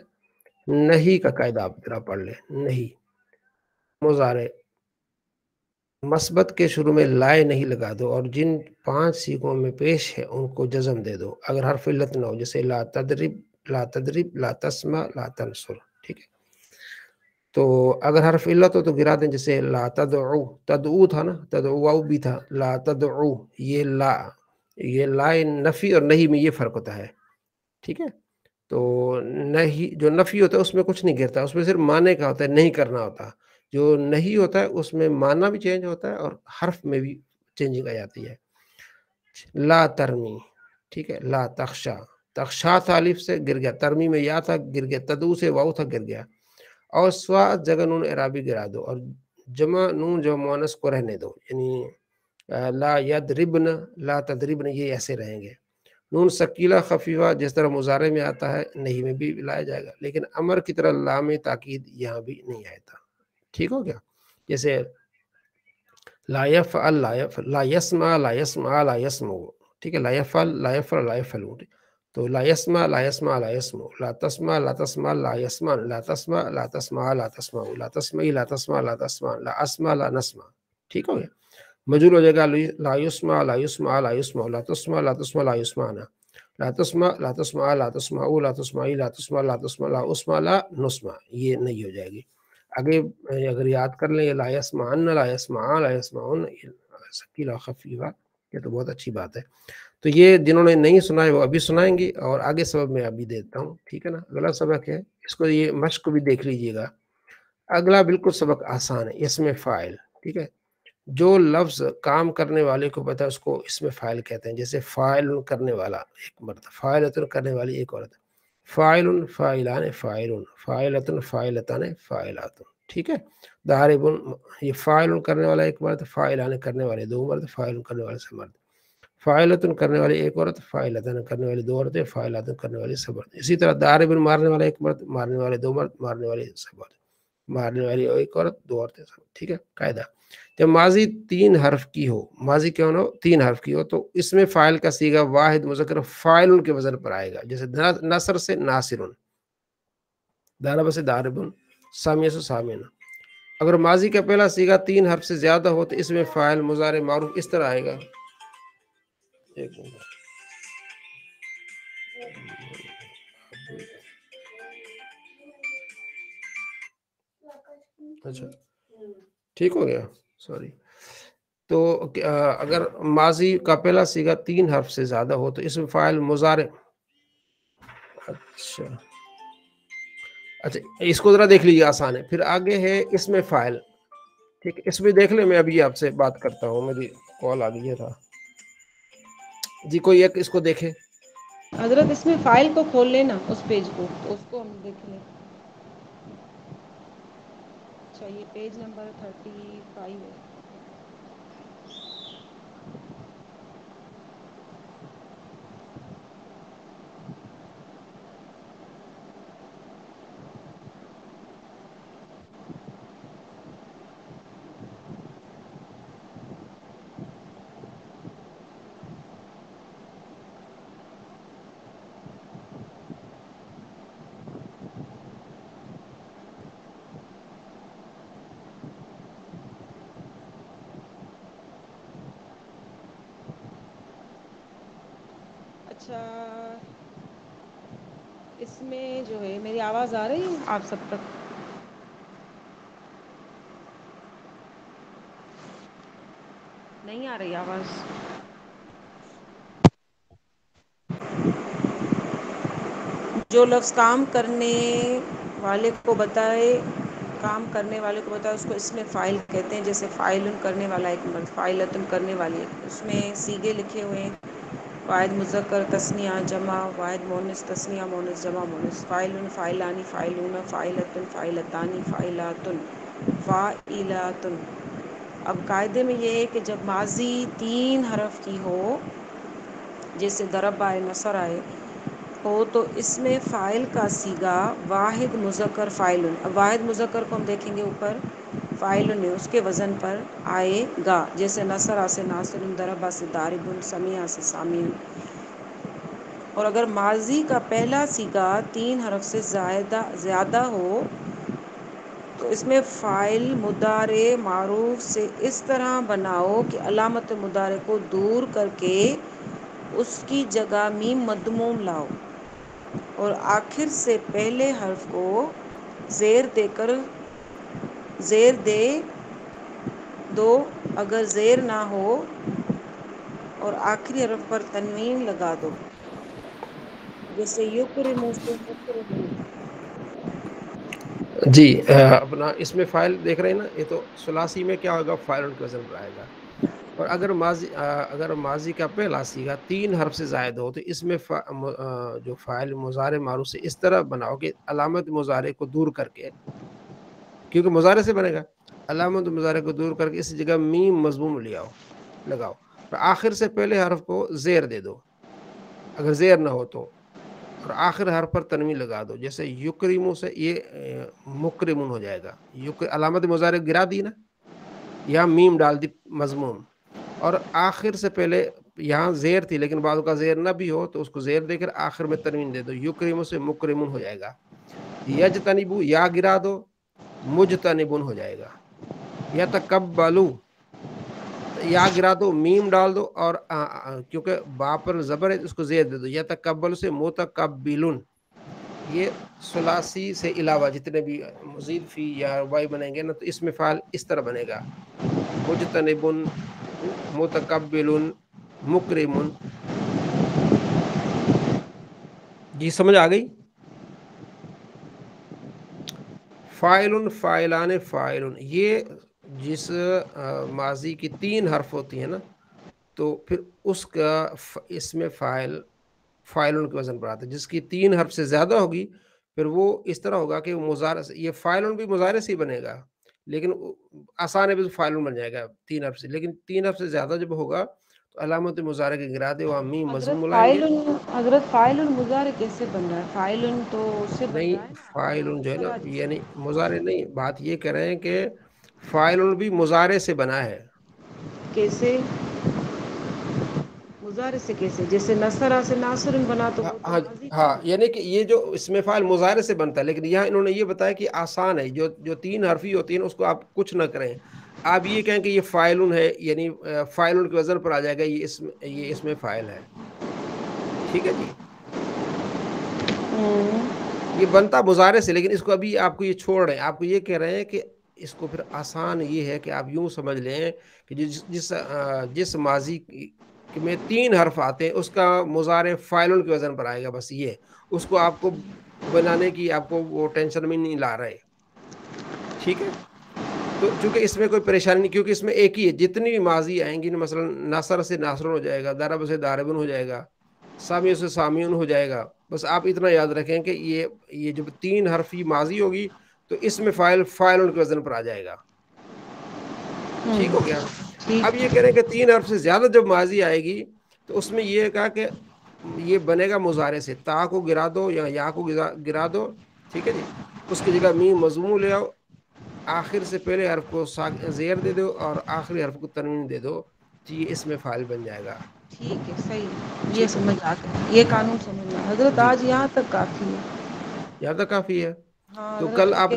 Speaker 2: نہیں کا قاعدہ آپ ذرا پڑھ لیں۔ نہیں مضارع مثبت کے شروع میں لائے نہیں لگا دو، اور جن 5 سیغوں میں پیش ہے ان کو جزم دے دو اگر حرف علت نہ ہو، جیسے لا تضرب، لا تضرب، لا تسمع، لا تنصر، ٹھیک ہے۔ تو اگر حرف علت ہو تو گرا دیں، جیسے لا تدعو، تدعو تھا نا، تدعو بھی تھا، لا تدعو، یہ لا نفی اور نہیں میں یہ فرق ہوتا ہے، ٹھیک ہے۔ تو نہیں جو نفی ہوتا ہے اس میں کچھ نہیں گرتا، اس میں صرف معنی کا ہوتا ہے، نہیں کرنا ہوتا۔ جو نہیں ہوتا ہے اس میں معنی بھی چینج ہوتا ہے اور حرف میں بھی چینجنگ آ جاتی ہے۔ لا ترمی، ٹھیک ہے۔ لا تخشا، تخشا تھا الف سے گر گیا، ترمی میں یا تھا گر گیا، تدو سے واو تھا گر گیا، اور سوا جگہ نون اعرابی گرا دو، اور جمع نون جو مؤنث کو رہنے دو، یعنی لا یضربن، لا تضربن، یہ ایسے رہیں گے۔ نون ثقیلہ خفیفہ جس طرح مضارع میں آتا ہے نہیں میں بھی لایا جائے گا، لیکن امر کی طرح لام تاکید یہاں بھی نہیں آیا تھا، ٹھیک ہو گیا۔ جیسے لا یفعل، لا یفعل، لا یسمع، لا یسمع، لا یسمع، ٹھیک ہے۔ لا یفعل، لا یفعل، لا یفعل، تو لا یسمع، لا یسمع، لا یسمع، لا تسمع، لا تسمع، لا یسمع، لا تسمع، لا تسمع، لا تسمع، لا تسمعی، لا تسمع، لا تسمع، لا اسمع، لا نسمع، ٹھیک ہو گیا۔ مجرور ہو جائے گا لا یسمع، لا یسمع، لا یسمع، لا تسمع، لا تسمع، لا یسمعنا، لا تسمع، لا تسمع، لا تسمعوا، لا تسمعی، لا تسمع، لا تسمع، لا اسمع، لا نسمع، یہ نہیں ہو جائے گی۔ آگے اگر یاد کر لیں لا یسمعن، لا یسمعان، لا یسمعون، ثقیلہ خفیفہ، یہ تو بہت اچھی بات ہے۔ تو یہ جنہوں نے نہیں سنا ہے وہ ابھی سنائیں گے، اور آگے سبق میں ابھی دیتا ہوں، ٹھیک ہے نا۔ اگلا سبق ہے، اس کو یہ مشق بھی دیکھ لیجئے گا۔ اگلا بالکل سبق آسان ہے، اس میں فاعل، ٹھیک ہے۔ جو لفظ کام کرنے والے کو پتہ ہے اس کو اس میں فاعل کہتے ہیں، جیسے فاعل کرنے والا ایک مرد، فاعلۃ کرنے والی ایک عورت، فاعل، فاعلان، فاعلون، فاعلۃ، فاعلتان، فاعلات، ٹھیک ہے۔ ضارب، یہ فاعل کرنے والا ایک مرد، فاعلان کرنے والے 2 مرد، فاعل کرنے والے سے مرد، فاعلۃ کرنے والی ایک عورت، فاعلتان کرنے والی 2 عورتیں، فاعلات کرنے والی سب مرد۔ اسی طرح ضارب مارنے والا ایک مرد، مارنے والے 2 مرد، مارنے والی سب مرد، مارنے والی ایک عورت 2 عورتیں سب، ٹھیک ہے۔ قاعدہ جب ماضی 3 حرف کی ہو، ماضی کیوں نہ ہو 3 حرف کی ہو، تو اس میں فاعل کا صیغہ واحد مذکر فاعل کے وزن پر آئے گا، جیسے نصر سے ناصر، ضرب سے ضارب، سامیہ سے سامن۔ اگر ماضی کا پہلا صیغہ 3 حرف سے زیادہ ہو تو اس میں فاعل مضارع معروف اس طرح آئے گا، ایک منٹ، اچھا ٹھیک ہو گیا، سوری۔ تو اگر ماضی کا پہلا صیغہ 3 حرف سے زیادہ ہو تو اس میں فاعل مضارع، اچھا اس کو ذرا دیکھ لیجیے، آسان ہے۔ پھر آگے ہے اس میں فاعل، ٹھیک ہے۔ اس میں دیکھ لیں، میں ابھی آپ سے بات کرتا ہوں، میری کال آ گئی تھا۔ جی کوئی ایک اس کو دیکھے
Speaker 4: حضرت، اس میں فائل کو کھول لینا اس پیج کو، تو اس کو ہم دیکھ لیں. اچھا یہ پیج نمبر 35 ہے. اچھا اس میں جو ہے میری آواز آ رہی ہے آپ سب تک؟ نہیں آ رہی آواز؟ جو لفظ کام کرنے والے کو بتائے اس کو اس میں فائل کہتے ہیں. جیسے فائلن کرنے والا ایک مرد، فائلتن کرنے والی، اس میں سیغے لکھے ہوئے ہیں. واحد مذکر تثنیہ جمع، واحد مونث تثنیہ مونث جمع مونث. فائلن، فائلانی، فائلون، فائلتن، فائلتانی، فائلاتن، فائلاتن. اب قاعدے میں یہ ہے کہ جب ماضی 3 حرف کی ہو، جیسے ضرب آئے، نصر آئے ہو، تو اس میں فاعل کا صیغہ واحد مذکر فاعلن. اب واحد مذکر کو ہم دیکھیں گے اوپر فاعلن ہے، اس کے وزن پر آئے گا. جیسے نصر سے ناصر، ضرب سے ضارب، سمیع سے سامع. اور اگر ماضی کا پہلا صیغہ 3 حرف سے زیادہ ہو تو اس میں فاعل مضارع معروف سے اس طرح بناؤ کہ علامت مضارع کو دور کر کے اس کی جگہ میم مضموم لاؤ، اور آخر سے پہلے حرف کو زیر دے دو. اگر زیر نہ ہو اور آخری حرف پر تنوین لگا دو، جیسے یکرم سے مکرم.
Speaker 2: جی اپنا اس میں فائل دیکھ رہے ہیں نا، یہ تو ثلاثی میں کیا ہوگا، فائلن کے وزن پر آئے گا. اور اگر ماضی کا پہلا صیغہ 3 حرف سے زائد ہو تو اس میں جو فاعل مضارع معروف سے اس طرح بناؤ کہ علامت مضارع کو دور کر کے، کیونکہ مضارع سے بنے گا، علامت مضارع کو دور کر کے اس جگہ میم مضموم لگاؤ. اور آخر سے پہلے حرف کو زیر دے دو اگر زیر نہ ہو تو، اور آخر حرف پر تنوین لگا دو. جیسے یکرمو سے یہ مکرمون ہو جائے گا. علامت مضارع گرا دی نا، یا میم ڈال دی مضموم. اور آخر سے پہلے یہاں زیر تھی لیکن بعض کا زیر نہ بھی ہو تو اس کو زیر دے کر آخر میں تنوین دے دو. یکرمو سے مکرمون ہو جائے گا. یجتنبو یا گرا دو، مجتنبون ہو جائے گا. یتقبلو یا گرا دو، میم ڈال دو، اور کیونکہ با پر زبر ہے اس کو زیر دے دو. یتقبل سے متقبلون. یہ ثلاثی سے علاوہ جتنے بھی مزید فی یا وائی بنیں گے نا تو اس میں فعل اس طرح بنے گا، مجتنبن، متقبلن، مکرمن. جی سمجھ آ گئی؟ فاعلن، فاعلان، فاعلن، یہ جس ماضی کی 3 حرف ہوتی ہیں نا تو پھر اس کا اس میں فاعلن کے وزن پر آتا ہے. جس کی 3 حرف سے زیادہ ہوگی پھر وہ اس طرح ہوگا کہ وہ مضارع سے، یہ فاعلن بھی مضارع سے ہی بنے گا لیکن آسان ہے بھی فاعلن بن جائے گا 3 حرف سے. لیکن 3 حرف سے زیادہ جب ہوگا تو علامت مضارع کے گرا دے وہاں میم مضموم لائیں گے.
Speaker 4: حضرت فاعلن مضارع کیسے بن رہا ہے؟ فاعلن تو اس سے بن رہا ہے
Speaker 2: نہیں، فاعلن جو ہے نا یعنی مضارع نہیں، بات یہ کہہ رہے ہیں کہ فاعلن بھی مضارع سے بنا ہے.
Speaker 4: کیسے مضارع سے؟ کیسے؟ جیسے نصرہ سے ناصرن بنا تو وہ تو ماضی تھا.
Speaker 2: ہاں یعنی کہ یہ جو اس میں فاعل مضارع سے بنتا ہے، لیکن یہاں انہوں نے یہ بتایا کہ آسان ہے، جو 3 حرفی ہوتی ہیں اس کو آپ کچھ نہ کریں، آپ یہ کہیں کہ یہ فاعلن ہے، یعنی فاعلن کے وزن پر آ جائے گا، یہ اس میں فاعل ہے. ٹھیک ہے جی، یہ بنتا مضارع سے لیکن اس کو ابھی آپ کو یہ چھوڑ رہے ہیں، آپ کو یہ کہہ رہے ہیں کہ اس کو پھر آسان یہ ہے کہ آپ یوں سمجھ لیں کہ جس ماضی میں 3 حرف آتے ہیں اس کا مضارع فاعلن کے وزن پر آئے گا. بس یہ اس کو آپ کو بنانے کی آپ کو وہ ٹینشن میں نہیں لا رہے. ٹھیک ہے، تو چونکہ اس میں کوئی پریشانی نہیں، کیونکہ اس میں ایک ہی ہے، جتنی بھی ماضی آئیں گی مثلا ناصر سے ناصرن ہو جائے گا، ضرب سے ضاربن ہو جائے گا، سامی سے سامیون ہو جائے گا. بس آپ اتنا یاد رکھیں کہ یہ جب 3 حرفی ماضی ہوگی تو اس میں فاعل کے وزن پر آ جائے گا. ٹھیک ہو گیا. اب یہ کہہ رہے ہیں کہ 3 حرف سے زیادہ جب ماضی آئے گی تو اس میں یہ کہا کہ یہ بنے گا مضارع سے، تا کو گرا دو یا کو گرا دو. ٹھیک ہے جی. اس کی جگہ میم مضموم لے آؤ، آخر سے پہلے حرف کو زیر دے دو اور آخری حرف کو تنوین دے دو، تو یہ اس میں فاعل بن جائے گا.
Speaker 4: ٹھیک ہے، صحیح، یہ سمجھ آتا ہے، یہ قانون سمجھ میں حضرت آج یہاں تک کافی ہے.
Speaker 2: یہاں تک کافی ہے. تو کل آپ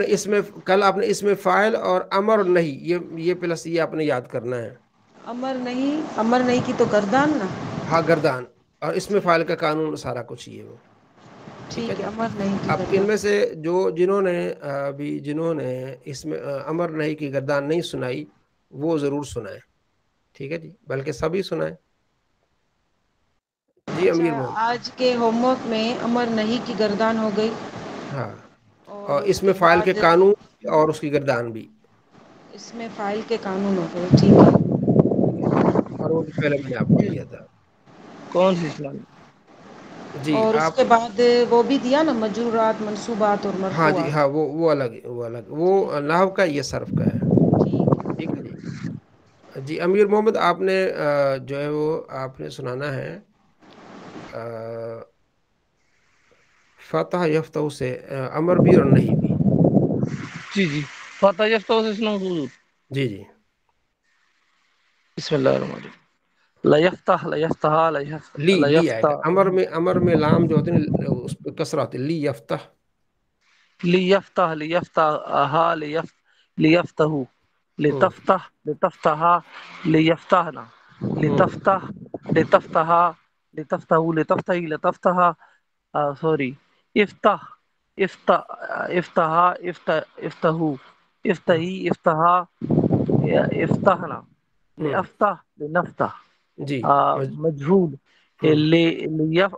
Speaker 2: نے اس میں فاعل اور امر نہیں، یہ پلس یہ آپ نے یاد کرنا ہے.
Speaker 4: امر نہیں کی تو گردان نا.
Speaker 2: ہاں گردان، اور اس میں فاعل کا قانون سارا کچھ یہ وہ. ٹھیک ہے جی.
Speaker 4: امر نہیں کی
Speaker 2: اب ان میں سے جنہوں نے اس میں امر نہیں کی گردان نہیں سنائی وہ ضرور سنائیں. ٹھیک ہے جی، بلکہ سبھی سنائیں. جی امیر محمد.
Speaker 4: آج کے ہوم ورک میں امر نہیں کی گردان ہو گئی.
Speaker 2: ہاں، اور اس میں فاعل کے قانون اور اس کی گردان بھی.
Speaker 4: اس میں فاعل کے قانون ہو گئے. ٹھیک ہے.
Speaker 2: اور وہ پہلے میں نے آپ کو دیا تھا.
Speaker 8: کون سی اسلام؟
Speaker 2: جی
Speaker 4: اور اس
Speaker 2: آپ
Speaker 4: کے بعد وہ بھی دیا نا، مجرورات، منصوبات اور مرفوعات.
Speaker 2: ہاں جی، ہاں وہ الگ وہ نحو کا، یہ صرف کا ہے. ٹھیک ہے جی. جی امیر محمد، آپ نے جو ہے وہ آپ نے سنانا ہے فتح یفتح سے امر بھی اور نہیں بھی.
Speaker 8: جی فتح یفتح سے سناؤں حضور؟
Speaker 2: جی جی.
Speaker 8: بسم اللہ الرحمن الرحیم. لیفتح لیفتح
Speaker 2: لی آئے گا.
Speaker 8: لیفتح
Speaker 2: امر میں لام جو ہوتے ہیں اس پہ کسرہ ہوتی ہے. لی یفتح
Speaker 8: لیفتح لیفتح لیفتح لتفتح لتفتح لیفتحنا لتفتح لتفتح لتفتح لتفتحی لتفتح سوری افتح افتح افتحو افتحی افتحا افتحنا لأفتح لنفتح.
Speaker 2: جی
Speaker 8: مجهول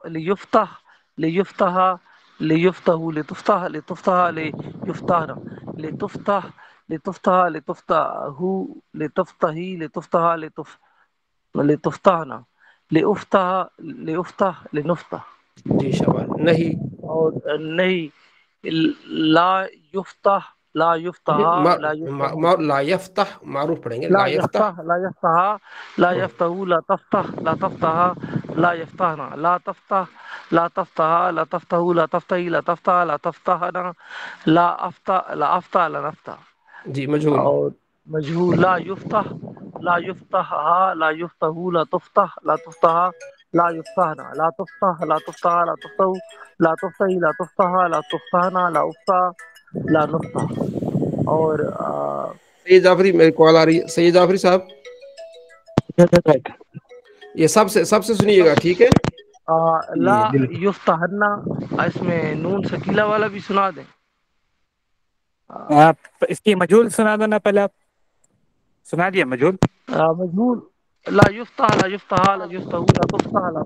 Speaker 8: ليفتح ليفتح ليفتح لتفتح لتفتح ليفتحنا لتفتح لتفتح لتفتح لتفتحي لتفتح لتفتحنا لأفتح لأفتح لنفتح.
Speaker 2: جی شاباش. نہیں
Speaker 8: اور نہیں لا یفتح لا یفتح لا یفتح
Speaker 2: لا یفتح معروف پڑھیں گے.
Speaker 8: لا یفتح لا یفتح لا یفتح لا تفتح لا تفتح لا یفتحنا لا تفتح لا تفتح لا تفتح لا تفتحی لا تفتح لا تفتحنا لا افتح لا افتح لا نفتح.
Speaker 2: جی مجهول.
Speaker 8: اور مجهول لا یفتح لا یفتح لا یفتح لا تفتح لا تفتح لا یفتحنا لا تفتح لا تفتح لا تفتح لا تفتحی لا تفتح لا تفتحنا لا افتح لا نفتح. اور
Speaker 2: سید جعفری، میری کال آ رہی ہے. سید جعفری صاحب یہ سب سے سنیے گا. ٹھیک ہے.
Speaker 8: لا یفتحنا، اس میں نون سکیلا والا بھی سنا دیں.
Speaker 7: اس کی مجہول سنا دو نا، پہلے آپ سنا دیا مجہول.
Speaker 8: مجہول لا یفتح لا یفتح لا یفتح لا تفتح لا